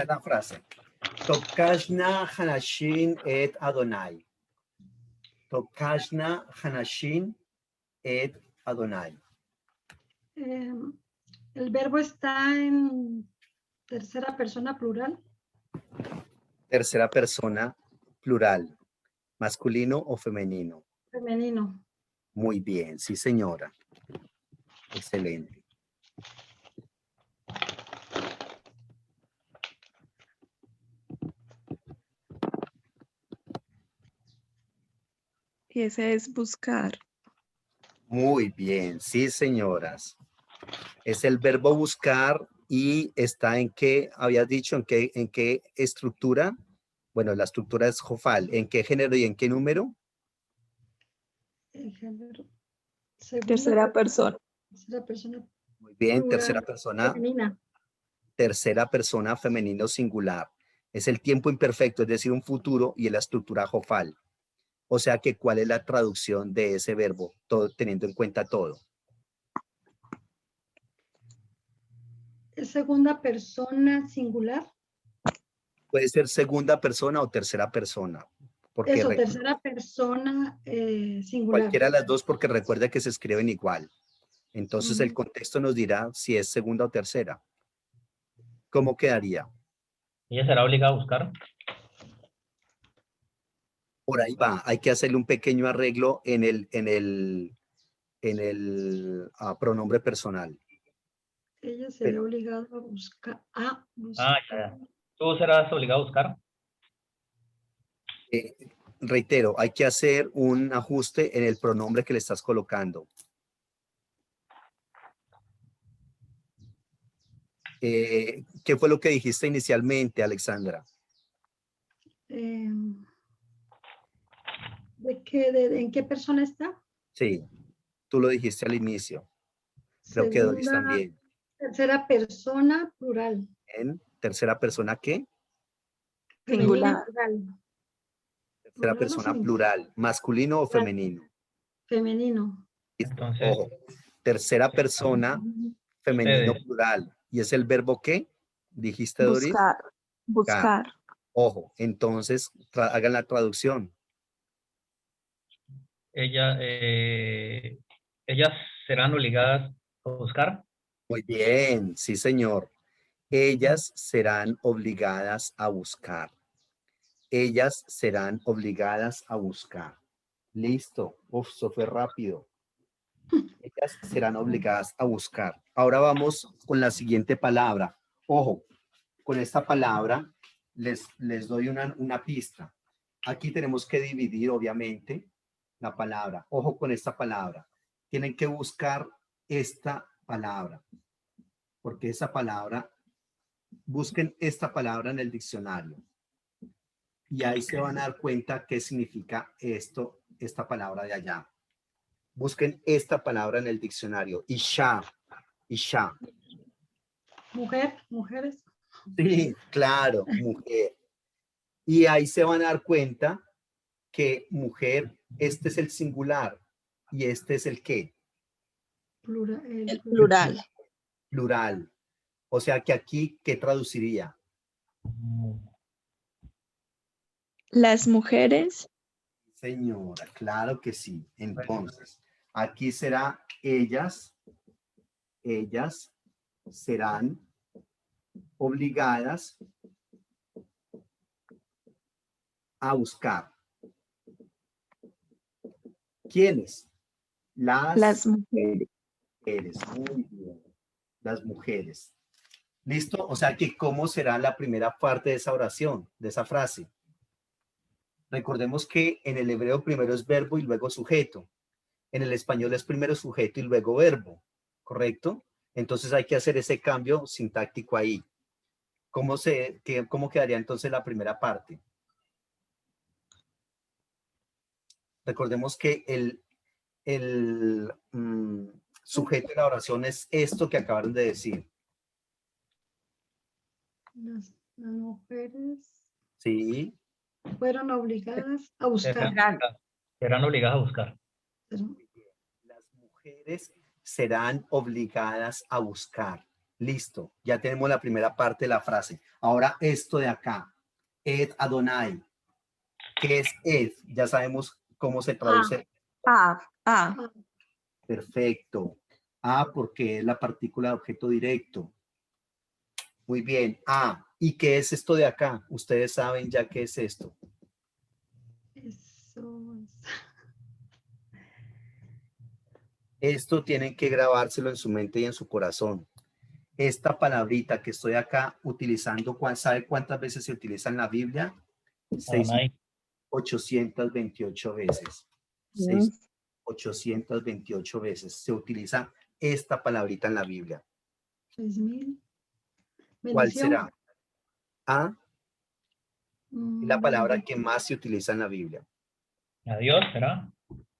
La frase. Tokashna Hanashin et Adonai. Tokashna Hanashin et Adonai. El verbo está en tercera persona plural. Tercera persona plural. ¿Masculino o femenino? Femenino. Muy bien, sí señora. Excelente. Y ese es buscar. Muy bien, sí señoras. Es el verbo buscar y está en qué, habías dicho, en qué estructura. Bueno, la estructura es jofal. ¿En qué género y en qué número? El género. Tercera persona. Tercera persona Muy bien, plural, femenina. tercera persona femenino singular. Es el tiempo imperfecto, es decir, un futuro, y es la estructura jofal. O sea que, ¿cuál es la traducción de ese verbo? Todo, teniendo en cuenta todo. ¿Es segunda persona singular? Puede ser segunda persona o tercera persona. Porque Eso, tercera persona singular. cualquiera de las dos, porque recuerda que se escriben igual. Entonces el contexto nos dirá si es segunda o tercera. ¿Cómo quedaría? Ella será obligada a buscar. Por ahí va, hay que hacerle un pequeño arreglo en el pronombre personal. Ella sería obligada a buscar. Ah, ya, ya. ¿Tú serás obligado a buscar? Reitero, hay que hacer un ajuste en el pronombre que le estás colocando. ¿Qué fue lo que dijiste inicialmente, Alexandra? ¿En qué persona está? Sí, tú lo dijiste al inicio. Creo que Doris Segunda, también. tercera persona, plural. ¿En tercera persona qué? Femenino y Singular. plural. Tercera Plural o persona singular. plural, masculino o femenino. Femenino. Listo. Entonces, Ojo, tercera persona femenino ustedes. plural. ¿Y es el verbo qué? ¿Dijiste, Doris? Buscar. Buscar. Buscar. Ojo, entonces hagan la traducción. Ellas serán obligadas a buscar. Muy bien, sí, señor. Ellas serán obligadas a buscar. Ellas serán obligadas a buscar. Listo. Uf, eso fue rápido. Ellas serán obligadas a buscar. Ahora vamos con la siguiente palabra. Ojo, con esta palabra les doy una pista. Aquí tenemos que dividir, obviamente, la palabra. Ojo con esta palabra. Tienen que buscar esta palabra, porque esa palabra, busquen esta palabra en el diccionario. Y ahí se van a dar cuenta qué significa esto, esta palabra de allá. Busquen esta palabra en el diccionario. Isha, Isha. Mujer, mujeres. Sí, claro, mujer. Y ahí se van a dar cuenta que mujer, este es el singular y este es el qué, Plural. El plural. plural. O sea que aquí, ¿qué traduciría? Las mujeres. Señora, claro que sí. Entonces, aquí será ellas serán obligadas a buscar. ¿Quiénes? Las mujeres. Mujeres. Muy bien. Las mujeres. ¿Listo? O sea que ¿cómo será la primera parte de esa oración, de esa frase? Recordemos que en el hebreo primero es verbo y luego sujeto. En el español es primero sujeto y luego verbo, ¿correcto? Entonces hay que hacer ese cambio sintáctico ahí. ¿Cómo quedaría entonces la primera parte? Recordemos que el sujeto de la oración es esto que acabaron de decir. Las mujeres Sí, fueron obligadas a buscar. Serán obligadas a buscar. las mujeres serán obligadas a buscar. Listo, ya tenemos la primera parte de la frase. Ahora esto de acá, Ed Adonai. ¿Qué es Ed? Ya sabemos cómo se traduce. A. Perfecto. Porque es la partícula de objeto directo. Muy bien. ¿Y qué es esto de acá? Ustedes saben ya qué es esto. Eso es. Esto tienen que grabárselo en su mente y en su corazón. Esta palabrita que estoy acá utilizando, ¿sabe cuántas veces se utiliza en la Biblia? Adonai. 6.828 veces. 6.828 veces se utiliza esta palabrita en la Biblia. 6.000. ¿Cuál Bendición. será? La palabra que más se utiliza en la Biblia. Adiós, ¿será?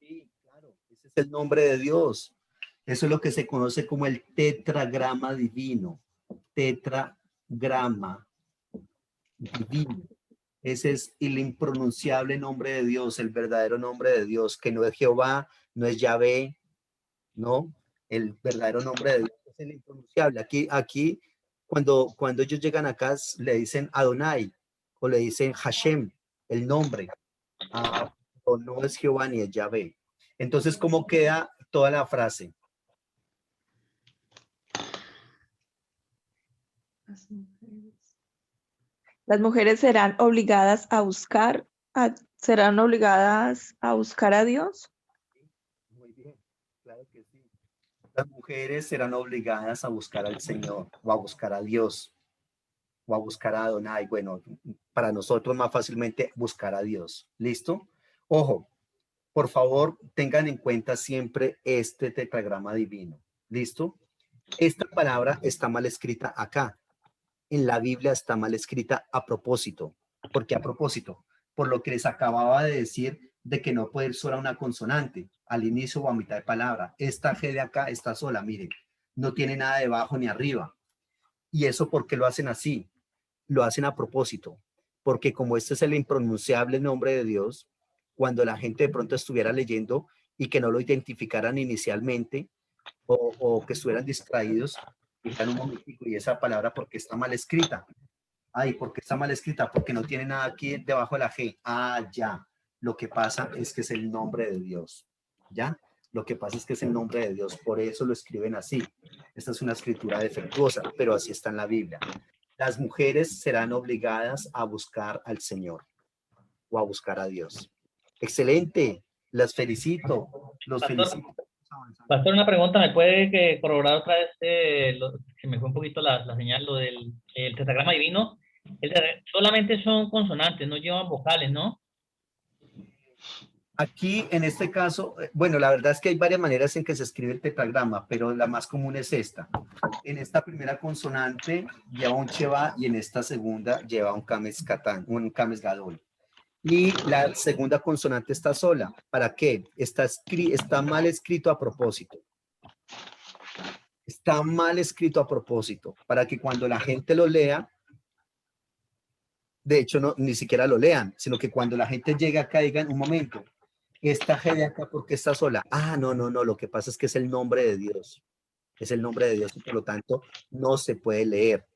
Sí, claro, ese es el nombre de Dios. Eso es lo que se conoce como el tetragrama divino. Tetragrama divino. Ese es el impronunciable nombre de Dios, el verdadero nombre de Dios, que no es Jehová, no es Yahvé, no. El verdadero nombre de Dios es el impronunciable. Aquí cuando ellos llegan acá, le dicen Adonai o le dicen Hashem, el nombre. O no es Jehová ni es Yahvé. Entonces, ¿cómo queda toda la frase? Las mujeres. Las mujeres serán obligadas a buscar a Dios. Muy bien, claro que sí. Las mujeres serán obligadas a buscar al Señor o a buscar a Dios o a buscar a Adonai. Bueno, para nosotros más fácilmente buscar a Dios. ¿Listo? Ojo, por favor, tengan en cuenta siempre este tetragrama divino. ¿Listo? Esta palabra está mal escrita acá. En la Biblia está mal escrita a propósito. ¿Por qué a propósito? Por lo que les acababa de decir de que no puede ir sola una consonante al inicio o a mitad de palabra. Esta G de acá está sola, miren. No tiene nada debajo ni arriba. ¿Y eso por qué lo hacen así? Lo hacen a propósito. Porque como este es el impronunciable nombre de Dios, cuando la gente de pronto estuviera leyendo y que no lo identificaran inicialmente o que estuvieran distraídos, dijeran un momentico, y esa palabra porque está mal escrita. Ay, ¿por qué está mal escrita? Porque no tiene nada aquí debajo de la G. Ah, ya. Lo que pasa es que es el nombre de Dios. ¿Ya? Lo que pasa es que es el nombre de Dios. Por eso lo escriben así. Esta es una escritura defectuosa, pero así está en la Biblia. Las mujeres serán obligadas a buscar al Señor o a buscar a Dios. Excelente. Las felicito. Los Pastor, felicito. Pastor, una pregunta, ¿me puede corroborar otra vez? Se me fue un poquito la señal, lo del el tetragrama divino. Solamente son consonantes, no llevan vocales, ¿no? Aquí, en este caso, bueno, la verdad es que hay varias maneras en que se escribe el tetragrama, pero la más común es esta. En esta primera consonante lleva un cheva y en esta segunda lleva un kames katán, un kames gadol. Y la segunda consonante está sola. ¿Para qué? Está mal escrito a propósito. Está mal escrito a propósito, para que cuando la gente lo lea, de hecho, no, ni siquiera lo lean, sino que cuando la gente llegue acá digan, un momento, esta G de acá, ¿por qué está sola? Ah, no, no, no, lo que pasa es que es el nombre de Dios. Es el nombre de Dios y por lo tanto no se puede leer.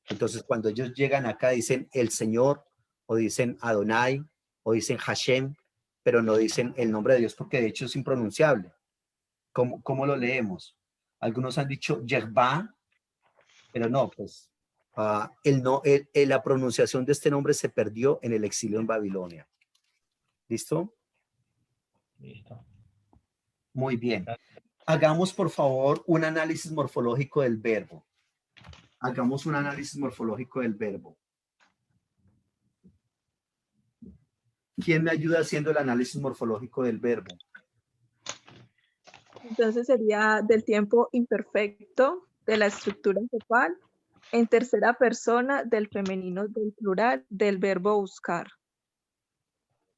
Entonces, cuando ellos llegan acá, dicen el Señor, o dicen Adonai, o dicen Hashem, pero no dicen el nombre de Dios porque de hecho es impronunciable. ¿Cómo lo leemos? Algunos han dicho Yehvah, pero no, pues no, la pronunciación de este nombre se perdió en el exilio en Babilonia. ¿Listo? Listo. Muy bien. Hagamos, por favor, un análisis morfológico del verbo. Hagamos un análisis morfológico del verbo. ¿Quién me ayuda haciendo el análisis morfológico del verbo? Entonces sería del tiempo imperfecto, de la estructura verbal, en tercera persona, del femenino, del plural, del verbo buscar.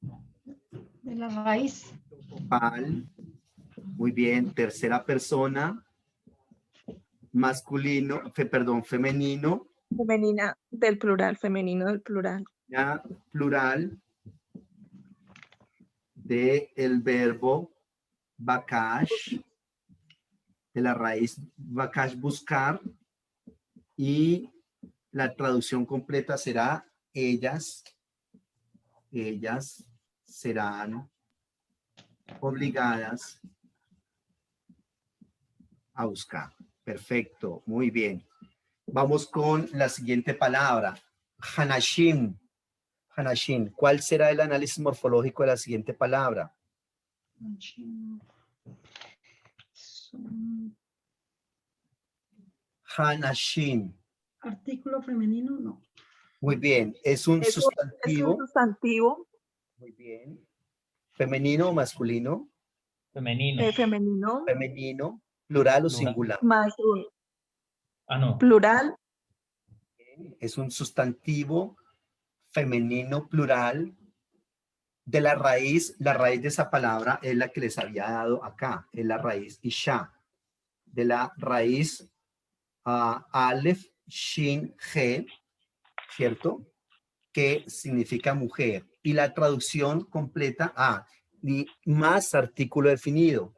De la raíz. Muy bien. Tercera persona, masculino, femenino. Femenina del plural, femenino del plural. Ya, plural del verbo bakash, de la raíz bakash, buscar, y la traducción completa será ellas serán obligadas a buscar. Perfecto, muy bien. Vamos con la siguiente palabra, Hanashim. Hanashim, ¿cuál será el análisis morfológico de la siguiente palabra? Hanashim. Artículo femenino, no. Muy bien, es un sustantivo. Es un sustantivo. Muy bien. ¿Femenino o masculino? Femenino. Femenino. Femenino, plural o singular. Más un. No. Plural. Es un sustantivo femenino plural de la raíz de esa palabra es la que les había dado acá, es la raíz Isha, de la raíz Aleph, Shin, He, ¿cierto? Que significa mujer. Y la traducción completa y más artículo definido.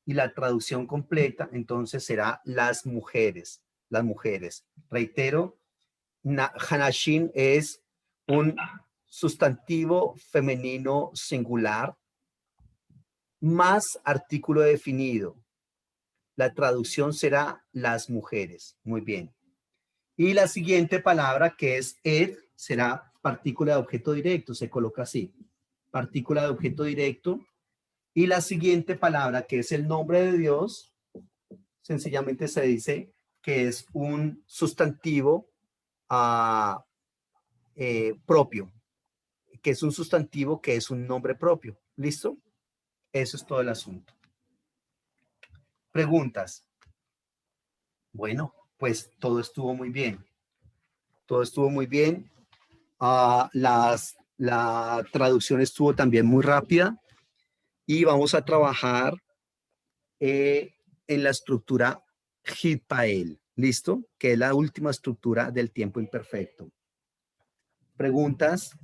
Y la traducción completa entonces será las mujeres. Las mujeres. Reitero, Hanashim es un sustantivo femenino singular más artículo definido. La traducción será las mujeres. Muy bien. Y la siguiente palabra, que es ed, será partícula de objeto directo, se coloca así, partícula de objeto directo. Y la siguiente palabra, que es el nombre de Dios, sencillamente se dice que es un sustantivo propio, que es un sustantivo que es un nombre propio. ¿Listo? Eso es todo el asunto. Preguntas. Bueno, pues todo estuvo muy bien. Todo estuvo muy bien. La traducción estuvo también muy rápida y vamos a trabajar en la estructura Hitpael. ¿Listo? Que es la última estructura del tiempo imperfecto. ¿Preguntas?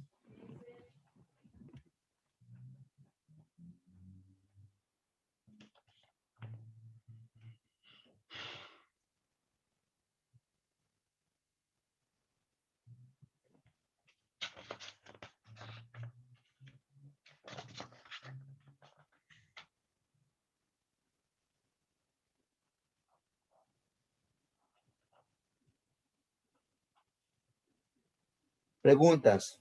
Preguntas.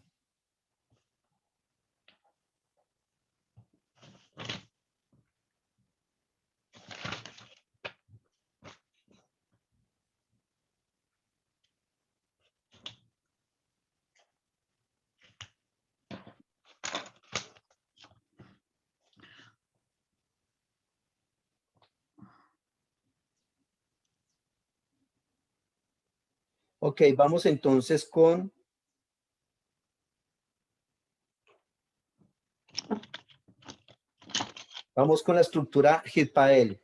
Ok, vamos entonces con la estructura Hitpael.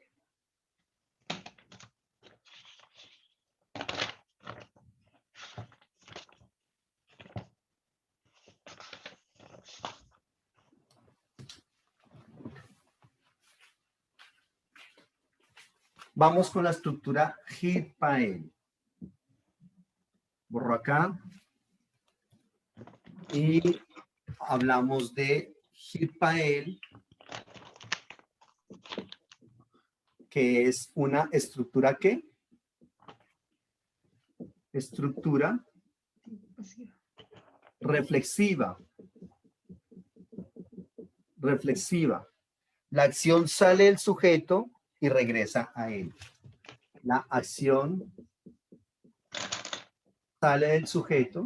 Vamos con la estructura Hitpael. Borro acá. Y hablamos de Hitpael, que es una estructura ¿qué? Estructura reflexiva. Reflexiva. La acción sale del sujeto y regresa a él. La acción sale del sujeto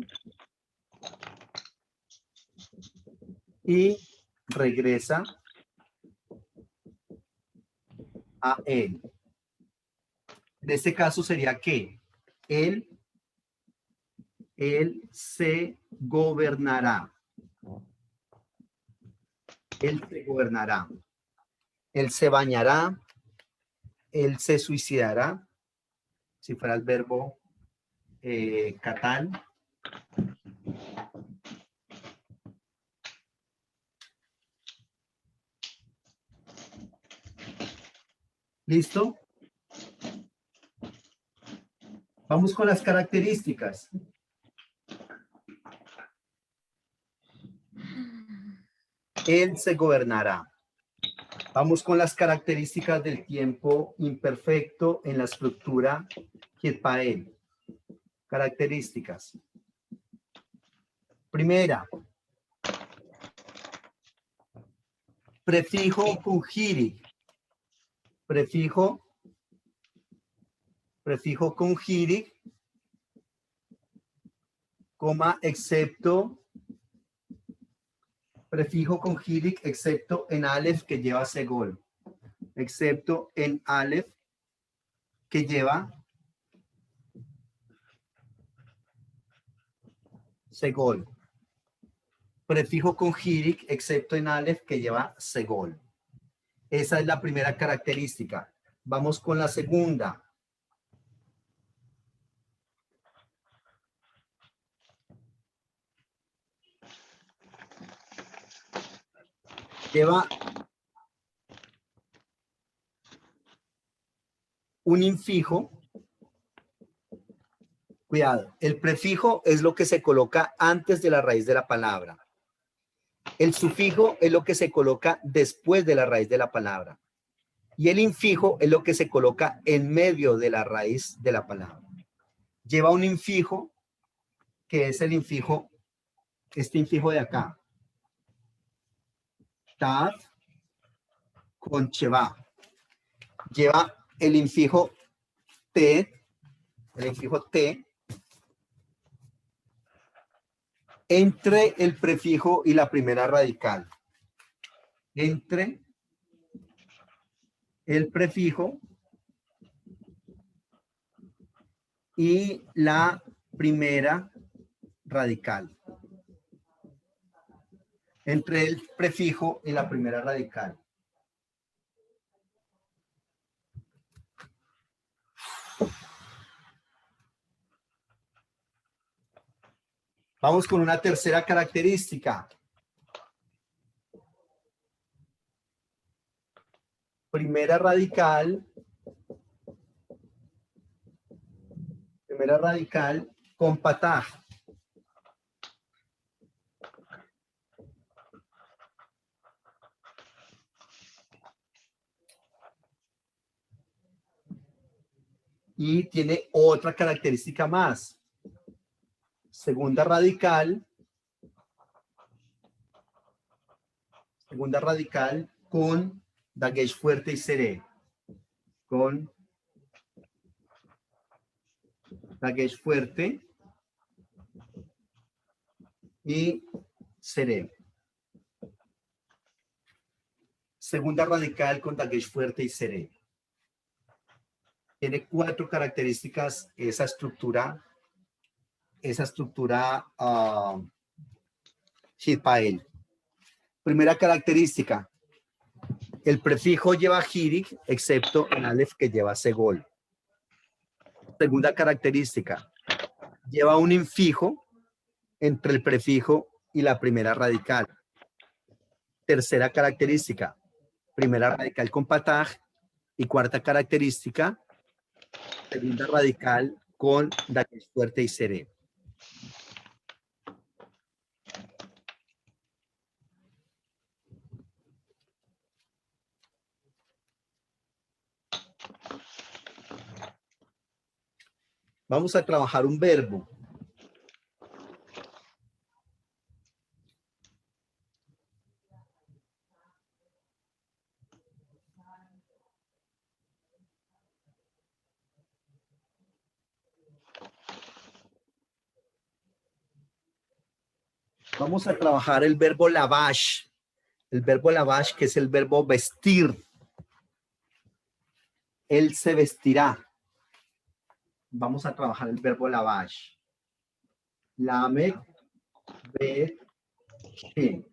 y regresa a él. En este caso sería que él se gobernará. Él se gobernará. Él se bañará. Él se suicidará. Si fuera el verbo catal. ¿Listo? Vamos con las características. Él se gobernará. Vamos con las características del tiempo imperfecto en la estructura Hitpael. Características. Primera. Prefijo con hirik. Prefijo con hirik, coma, excepto. Prefijo con hirik, excepto en Aleph que lleva segol. Excepto en Aleph que lleva segol. Prefijo con hirik, excepto en Aleph que lleva segol. Esa es la primera característica. Vamos con la segunda. Lleva un infijo. Cuidado, el prefijo es lo que se coloca antes de la raíz de la palabra. El sufijo es lo que se coloca después de la raíz de la palabra. Y el infijo es lo que se coloca en medio de la raíz de la palabra. lleva un infijo, que es el infijo, este infijo de acá. Tav con Sheva. Lleva el infijo T, entre el prefijo y la primera radical. Entre el prefijo y la primera radical. Entre el prefijo y la primera radical. Vamos con una tercera característica. Primera radical con patá. Y tiene otra característica más. Segunda radical con dagesh fuerte y seré. Con dagesh fuerte y seré. Segunda radical con dagesh fuerte y seré. Tiene 4 características esa estructura Shitpael. Primera característica, el prefijo lleva hirik, excepto el alef que lleva segol. Segunda característica, lleva un infijo entre el prefijo y la primera radical. Tercera característica, primera radical con pataj. Y cuarta característica, segunda radical con dagesh fuerte y seré. Vamos a trabajar un verbo. Vamos a trabajar el verbo lavash. El verbo lavash, que es el verbo vestir. Él se vestirá. Vamos a trabajar el verbo lavash. Lamed, bet, shin.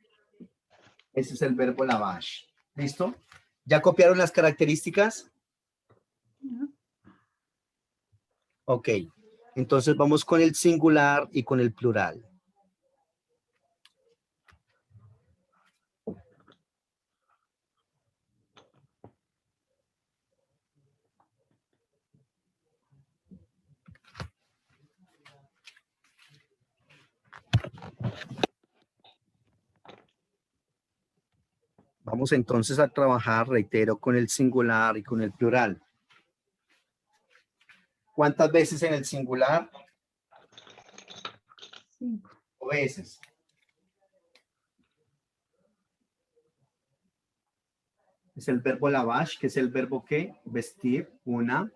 Ese es el verbo lavash. ¿Listo? ¿Ya copiaron las características? Ok. Entonces vamos con el singular y con el plural. Vamos entonces a trabajar, reitero, con el singular y con el plural. ¿Cuántas veces en el singular? 5 veces. Es el verbo lavash, que es el verbo que vestir, una.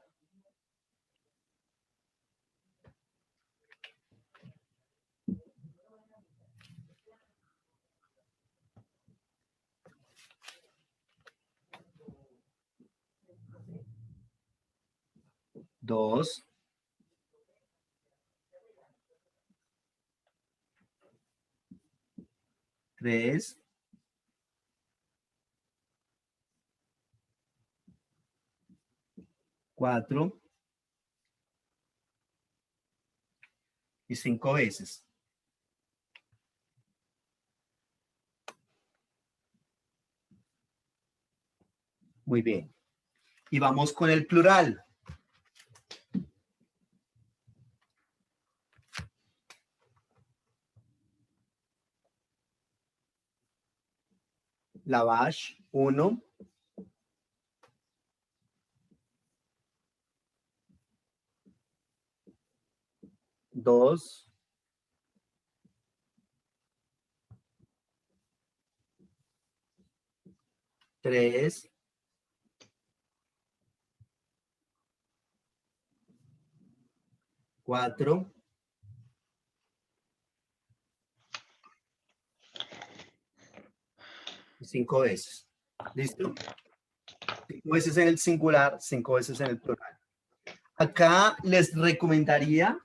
Dos. Tres. Cuatro. Y 5 veces. Muy bien. Y vamos con el plural. Lavash, 1. 2, 3, 4, 5 veces. ¿Listo? 5 veces en el singular, 5 veces en el plural. Acá les recomendaría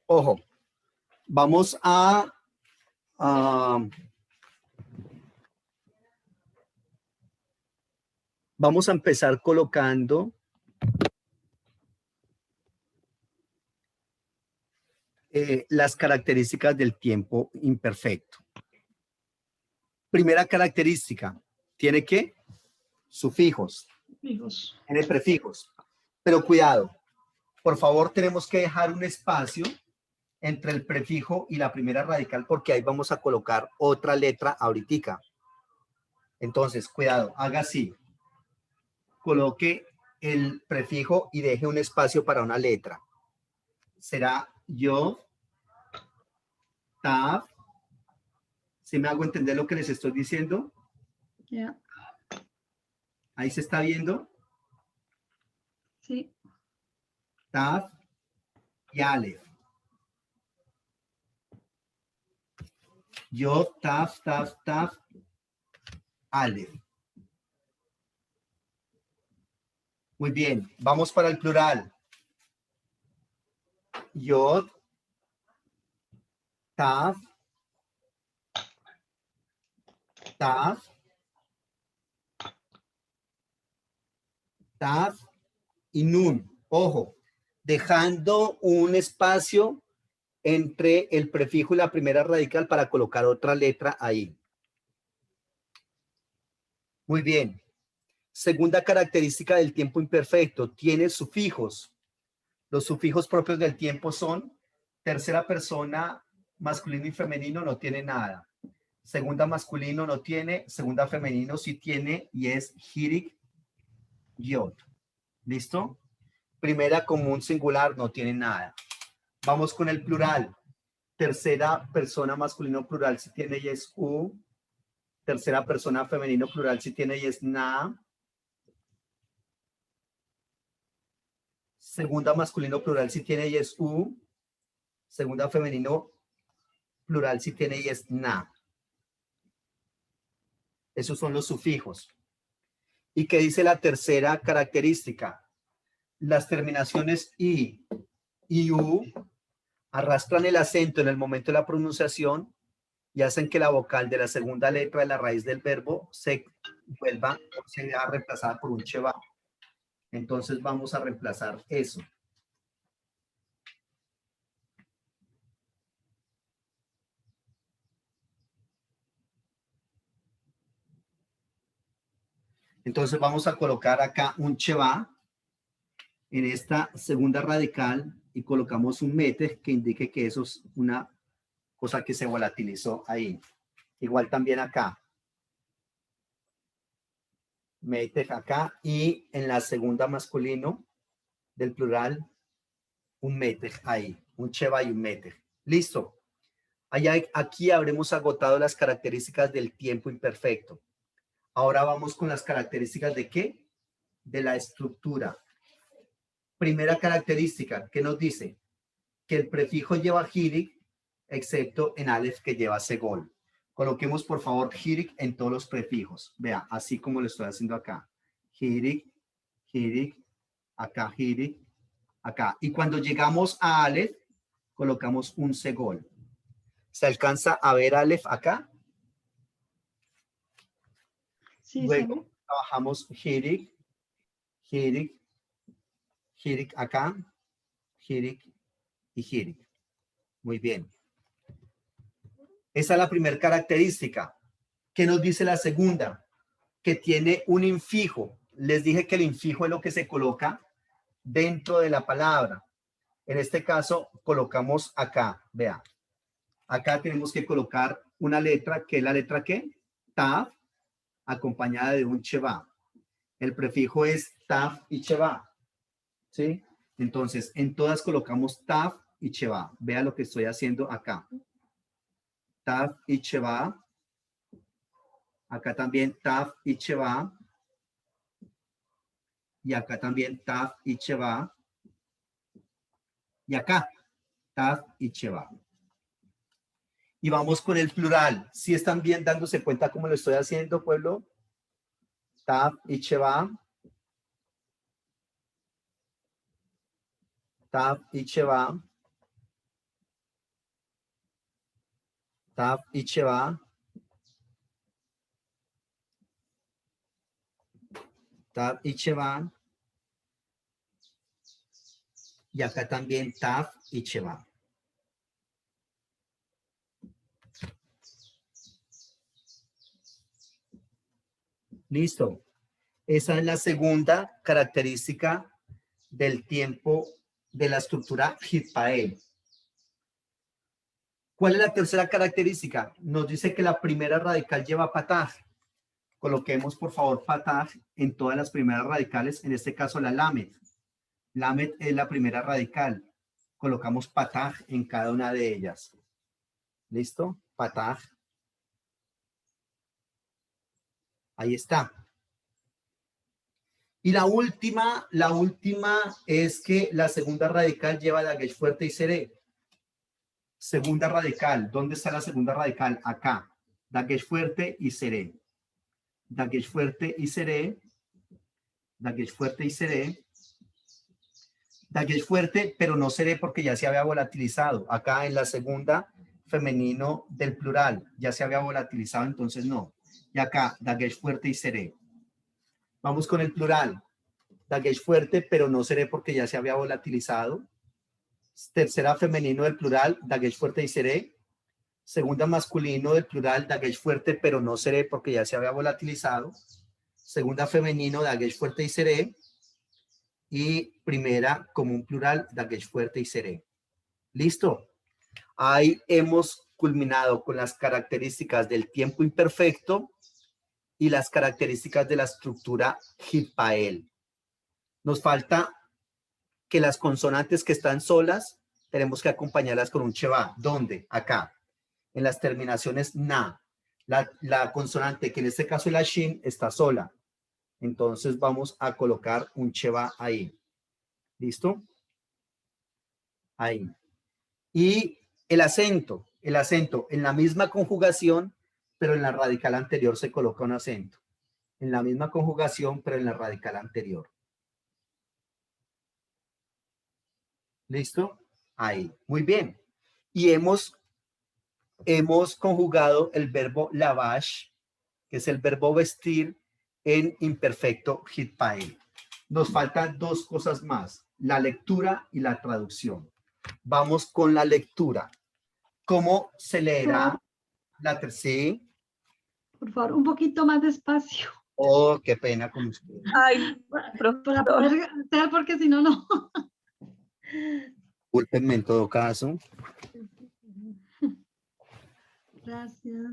ojo, vamos a empezar colocando las características del tiempo imperfecto. Primera característica, ¿tiene qué? Sufijos. Tiene prefijos. Pero cuidado, por favor, tenemos que dejar un espacio entre el prefijo y la primera radical porque ahí vamos a colocar otra letra ahorita. Entonces, cuidado, haga así. Coloque el prefijo y deje un espacio para una letra. Será yo, taf. ¿Sí me hago entender lo que les estoy diciendo? Yeah. Ahí se está viendo. Sí. Taf y Aleph. Yo, taf, taf, taf, Aleph. Muy bien, vamos para el plural. Yod, taf, taf, taf y nun. Ojo, dejando un espacio entre el prefijo y la primera radical para colocar otra letra ahí. Muy bien. Segunda característica del tiempo imperfecto, tiene sufijos. Los sufijos propios del tiempo son tercera persona masculino y femenino, no tiene nada. Segunda masculino no tiene, segunda femenino sí tiene y es hirik, yod. ¿Listo? Primera común singular no tiene nada. Vamos con el plural. Tercera persona masculino plural sí tiene y es u. Tercera persona femenino plural sí tiene y es na. Segunda masculino plural sí tiene y es u. Segunda femenino plural sí tiene y es na. Esos son los sufijos. ¿Y qué dice la tercera característica? Las terminaciones i y u arrastran el acento en el momento de la pronunciación y hacen que la vocal de la segunda letra de la raíz del verbo se vuelva o sea reemplazada por un cheva. Entonces vamos a reemplazar eso. Entonces vamos a colocar acá un cheva en esta segunda radical y colocamos un mete que indique que eso es una cosa que se volatilizó ahí. Igual también acá. Mete acá y en la segunda masculino del plural un mete ahí. Un cheva y un mete. Listo. Aquí habremos agotado las características del tiempo imperfecto. Ahora vamos con las características de ¿qué? De la estructura. Primera característica, ¿qué nos dice? Que el prefijo lleva hirik, excepto en Aleph que lleva segol. Coloquemos por favor hirik en todos los prefijos. Vea, así como lo estoy haciendo acá. Hirik, hirik, acá hirik, acá. Y cuando llegamos a Aleph, colocamos un segol. ¿Se alcanza a ver Aleph acá? Sí, Luego trabajamos hirik, hirik, hirik acá, hirik y hirik. Muy bien. Esa es la primera característica. ¿Qué nos dice la segunda? Que tiene un infijo. Les dije que el infijo es lo que se coloca dentro de la palabra. En este caso, colocamos acá. Vea. Acá tenemos que colocar una letra, que es la letra ¿qué? Tav, acompañada de un cheva. El prefijo es taf y cheva, ¿sí? Entonces, en todas colocamos taf y cheva. Vea lo que estoy haciendo acá. Taf y cheva. Acá también taf y cheva. Y acá también taf y cheva. Y acá, taf y cheva. Y vamos con el plural. ¿Sí están bien dándose cuenta cómo lo estoy haciendo, pueblo? Taf y cheva. Taf y cheva. Taf y cheva. Taf y cheva. Y acá también taf y cheva. Listo. Esa es la segunda característica del tiempo de la estructura Hitpael. ¿Cuál es la tercera característica? Nos dice que la primera radical lleva pataj. Coloquemos, por favor, pataj en todas las primeras radicales, en este caso la lamet. Lamet es la primera radical. Colocamos pataj en cada una de ellas. ¿Listo? Pataj. Ahí está. Y la última es que la segunda radical lleva dagesh fuerte y seré. Segunda radical. ¿Dónde está la segunda radical? Acá. Dagesh fuerte y seré. Dagesh fuerte y seré. Dagesh fuerte y seré. Dagesh fuerte, pero no seré porque ya se había volatilizado. Acá en la segunda, femenino del plural. Ya se había volatilizado, entonces no. Y acá, dagesh fuerte y seré. Vamos con el plural. Dagesh fuerte, pero no seré porque ya se había volatilizado. Tercera femenino del plural, dagesh fuerte y seré. Segunda masculino del plural, dagesh fuerte, pero no seré porque ya se había volatilizado. Segunda femenino, dagesh fuerte y seré. Y primera como un plural, dagesh fuerte y seré. ¿Listo? Ahí hemos culminado con las características del tiempo imperfecto y las características de la estructura Hitpael. Nos falta que las consonantes que están solas tenemos que acompañarlas con un cheva. ¿Dónde? Acá. En las terminaciones na. La consonante, que en este caso es la shin, está sola. Entonces vamos a colocar un cheva ahí. ¿Listo? Ahí. Y el acento en la misma conjugación, pero en la radical anterior se coloca un acento. En la misma conjugación, pero en la radical anterior. ¿Listo? Ahí. Muy bien. Y hemos conjugado el verbo lavash, que es el verbo vestir, en imperfecto Hitpael. Nos faltan dos cosas más, la lectura y la traducción. Vamos con la lectura. ¿Cómo se leerá la tercera? Por favor, un poquito más despacio. Oh, qué pena con usted. Ay, Para profesor. poder hacer, porque si no, no. Discúlpenme en todo caso. Gracias.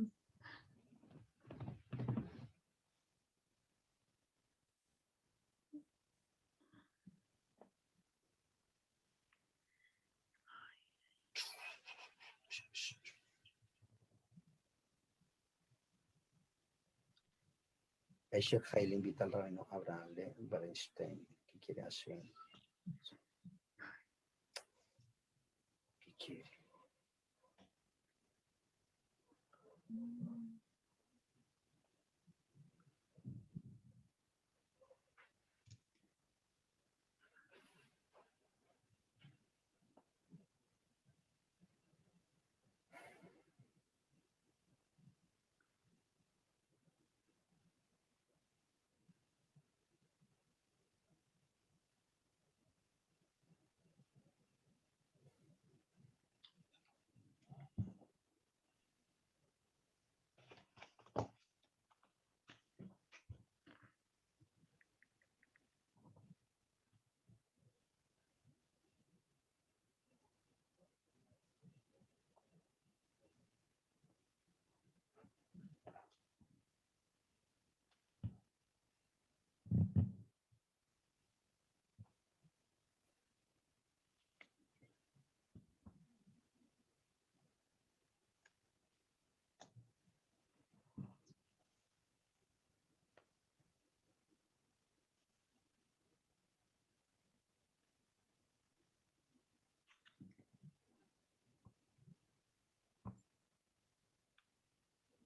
Esher Haile invita al rabino Abraham Barenstein. ¿Qué quiere hacer? ¿Qué quiere?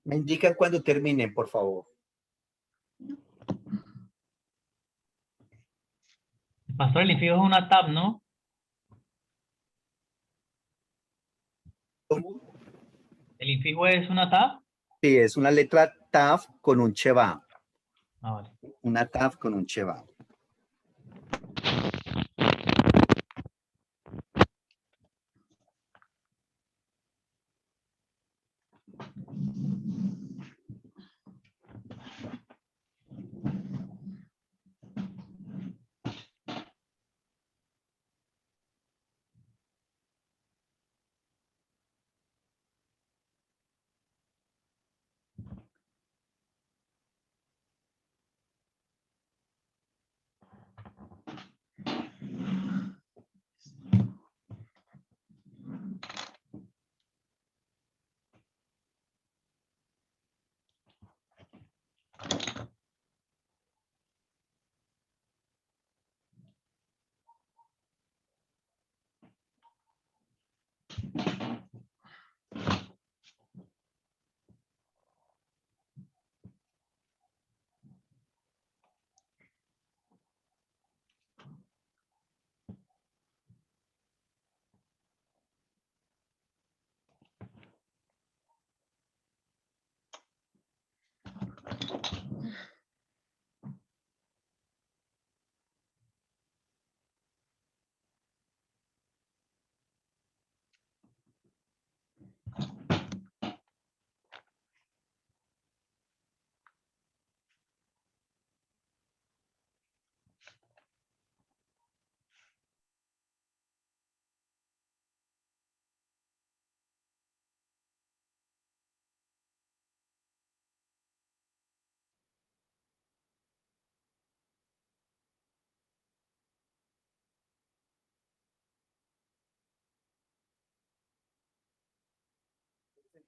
Me indican cuando terminen, por favor. Pastor, el infijo es una tab, ¿no? ¿Cómo? El infijo es una tab. Sí, es una letra TAF con un cheva. Ah, vale. Una TAF con un cheva.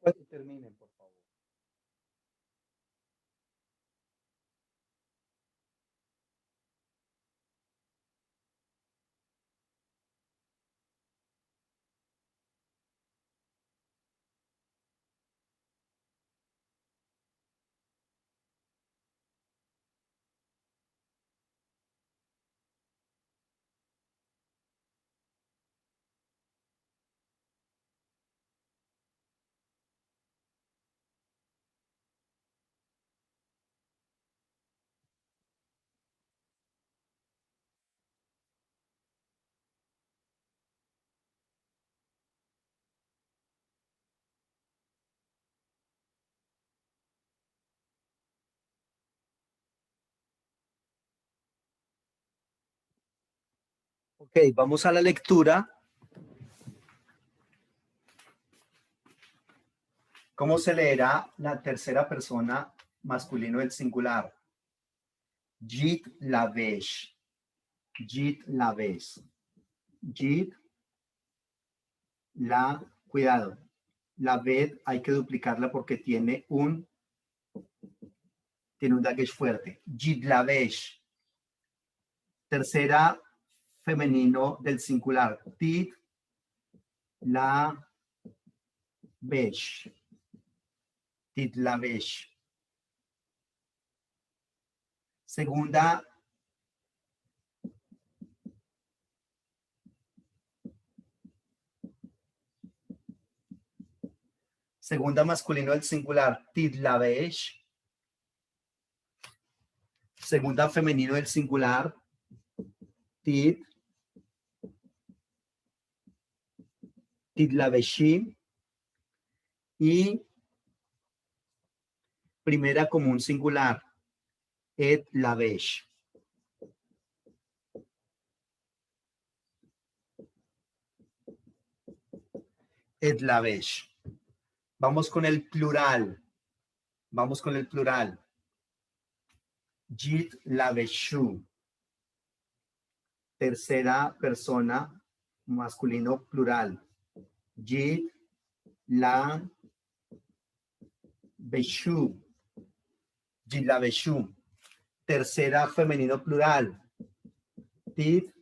Cuando terminen, por favor. Ok, vamos a la lectura. ¿Cómo se leerá la tercera persona masculino del singular? Jit lavesh. Jit lavesh. Jit la, cuidado. La ved hay que duplicarla porque tiene un dagesh fuerte. Jit lavesh. Tercera femenino del singular. Tit la vesh. Tit la vesh. Segunda masculino del singular, tidlavesh. Segunda femenino del singular, tidlaveshi. Y primera común singular, etlavesh. Etlavesh. Vamos con el plural. Vamos con el plural. Jit laveshu. Tercera persona masculino plural. Jit la beshu. Jit la beshu. Tercera femenino plural. Tit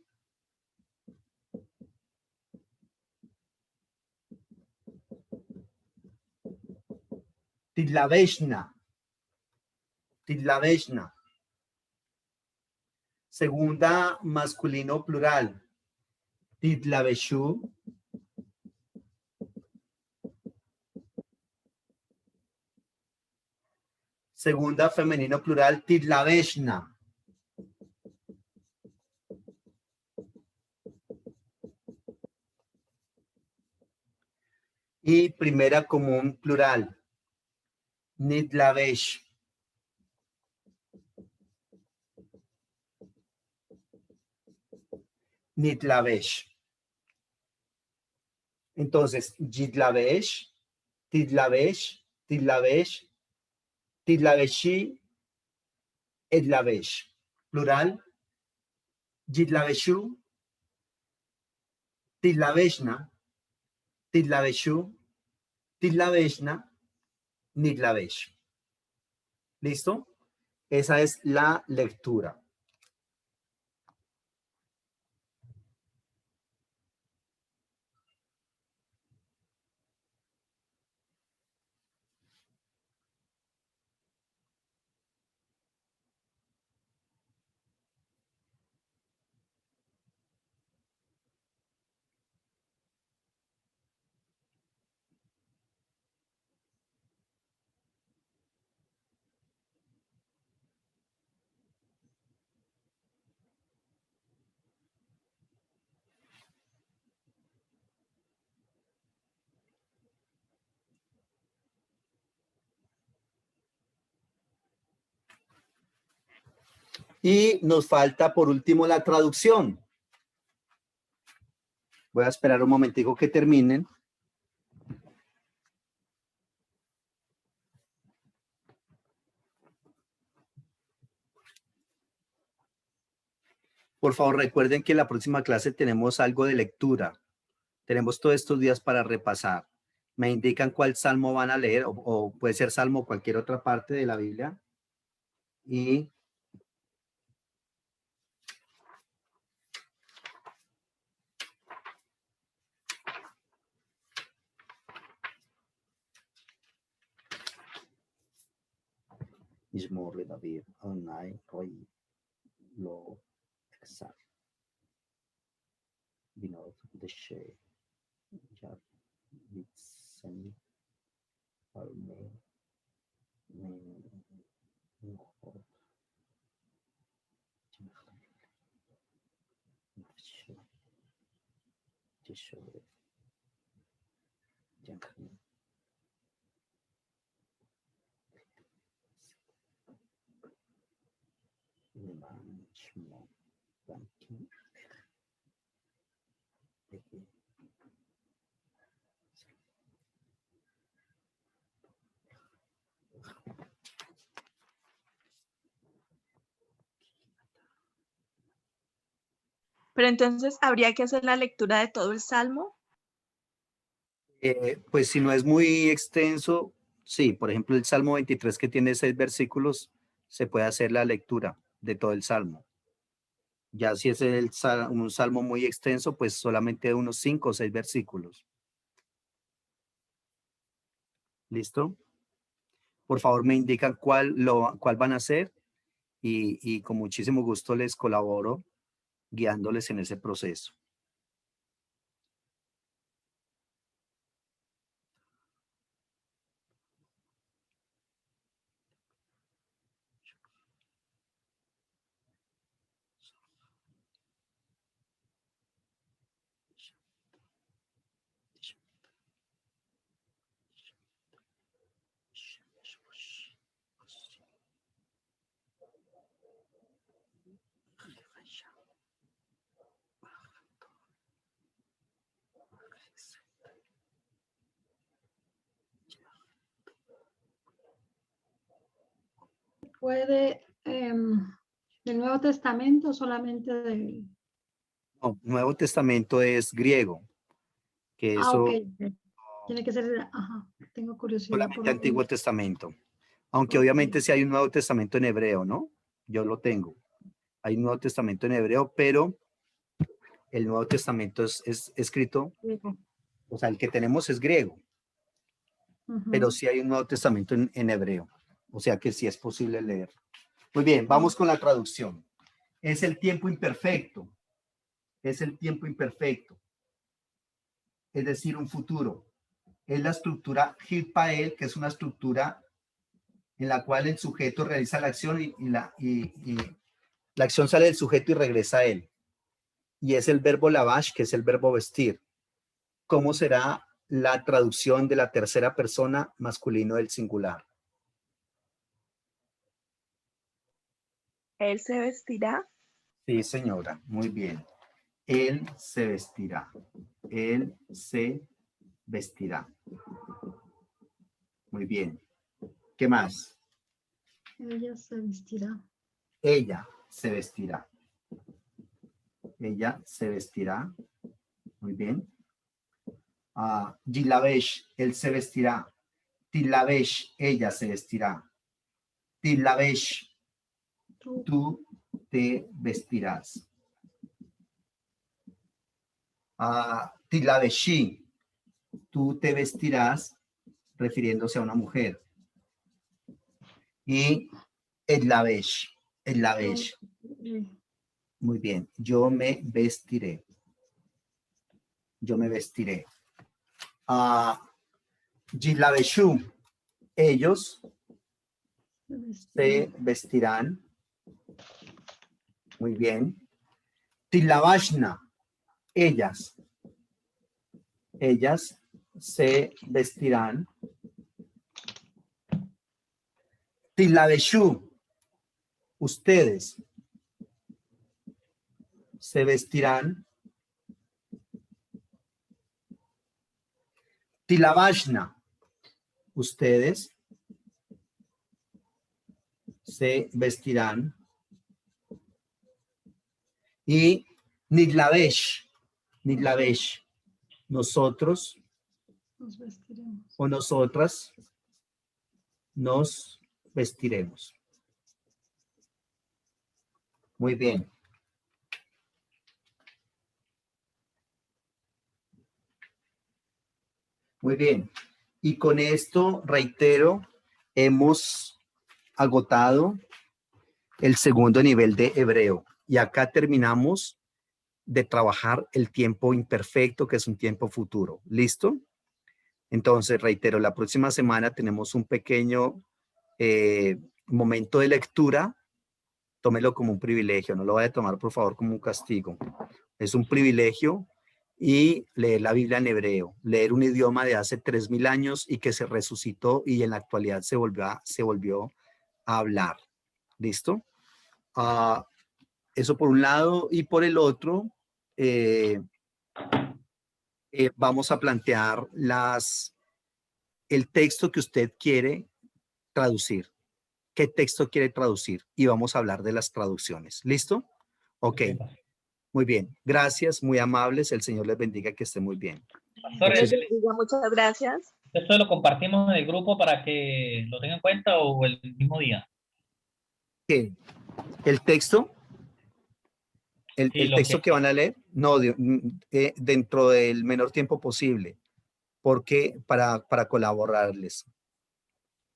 Tidlaveshna. Tidlaveshna. Segunda, masculino plural. Tidlaveshu. Segunda, femenino plural. Tidlaveshna. Y primera común plural. Nidlavesh. Nidlavesh. Entonces, Yidlavesh, Tidlavesh, Tidlavesh, Tidlaveshi, Edlavesh. Plural. Yidlaveshu, Tidlaveshna, Tidlaveshu, Tidlaveshna, Nidlavesh. ¿Listo? Esa es la lectura. Y nos falta por último la traducción. Voy a esperar un momentico que terminen. Por favor, recuerden que en la próxima clase tenemos algo de lectura. Tenemos todos estos días para repasar. Me indican cuál salmo van a leer, o puede ser salmo o cualquier otra parte de la Biblia. Y Ismor David, Onai, Roy, Lo, Exar, Binod, Deshe, Yar, Vitsen, Palme, Mejor, Yeshua, Yankhan. Pero entonces, ¿habría que hacer la lectura de todo el Salmo? Pues si no es muy extenso, sí, por ejemplo el Salmo 23 que tiene 6 versículos, se puede hacer la lectura de todo el Salmo. Ya si es un Salmo muy extenso, pues solamente unos 5 o 6 versículos. ¿Listo? Por favor me indican cuál van a hacer y con muchísimo gusto les colaboro guiándoles en ese proceso. ¿Puede del Nuevo Testamento o solamente del... No, Nuevo Testamento es griego, que eso ok. Tiene que ser, ajá, tengo curiosidad por solamente lo Antiguo menos. Testamento. Aunque Ok. obviamente sí hay un Nuevo Testamento en hebreo, ¿no? Yo lo tengo. Hay un Nuevo Testamento en hebreo, pero el Nuevo Testamento es escrito, Digo, o sea, el que tenemos es griego. pero sí hay un Nuevo Testamento en hebreo. O sea que sí es posible leer. Muy bien, vamos con la traducción. Es el tiempo imperfecto. Es el tiempo imperfecto. Es decir, un futuro. Es la estructura Hilpael, que es una estructura en la cual el sujeto realiza la acción y la acción sale del sujeto y regresa a él. Y es el verbo lavash, que es el verbo vestir. ¿Cómo será la traducción de la tercera persona masculino del singular? Él se vestirá. Sí, señora, muy bien. Él se vestirá. Él se vestirá. Muy bien. ¿Qué más? Ella se vestirá. Ella se vestirá. Ella se vestirá. Muy bien. Gilavesh, él se vestirá. Tilavesh, ella se vestirá. Tilavesh, tú te vestirás. Tilaveshi, tú te vestirás, refiriéndose a una mujer. Y Edlavesh, Edlavesh. Muy bien, yo me vestiré. Yo me vestiré. Gilaveshu, ellos se vestirán. Muy bien. Tilavashna, ellas se vestirán. Tilaveshu, ustedes se vestirán. Tilavashna, ustedes se vestirán. Y Nidlavesh, Nidlavesh, nosotros Nos vestiremos. o nosotras nos vestiremos. Muy bien. Muy bien. Y con esto, reitero, hemos agotado el segundo nivel de hebreo. Y acá terminamos de trabajar el tiempo imperfecto, que es un tiempo futuro. ¿Listo? Entonces, reitero, la próxima semana tenemos un pequeño momento de lectura. Tómelo como un privilegio, no lo vaya a tomar, por favor, como un castigo. Es un privilegio y leer la Biblia en hebreo, leer un idioma de hace 3000 años y que se resucitó y en la actualidad se volvió a hablar. ¿Listo? Eso por un lado, y por el otro, vamos a plantear el texto que usted quiere traducir. ¿Qué texto quiere traducir? Y vamos a hablar de las traducciones. ¿Listo? Ok. Muy bien. Gracias, muy amables. El Señor les bendiga, que esté muy bien. Pastores, Muchas gracias. ¿esto lo compartimos en el grupo para que lo tengan en cuenta o el mismo día? ¿Qué? ¿El texto? ¿El texto que van a leer? No, dentro del menor tiempo posible, porque para colaborarles.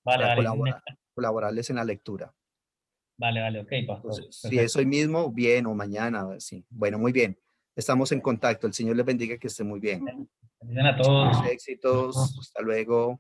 Vale, Para vale. colaborarles en la lectura. Vale, ok, pastor. Entonces, si es hoy mismo, bien, o mañana, sí. Bueno, muy bien. Estamos en contacto. El Señor les bendiga, que esté muy bien. Bendiciones a todos. Éxitos. Hasta luego.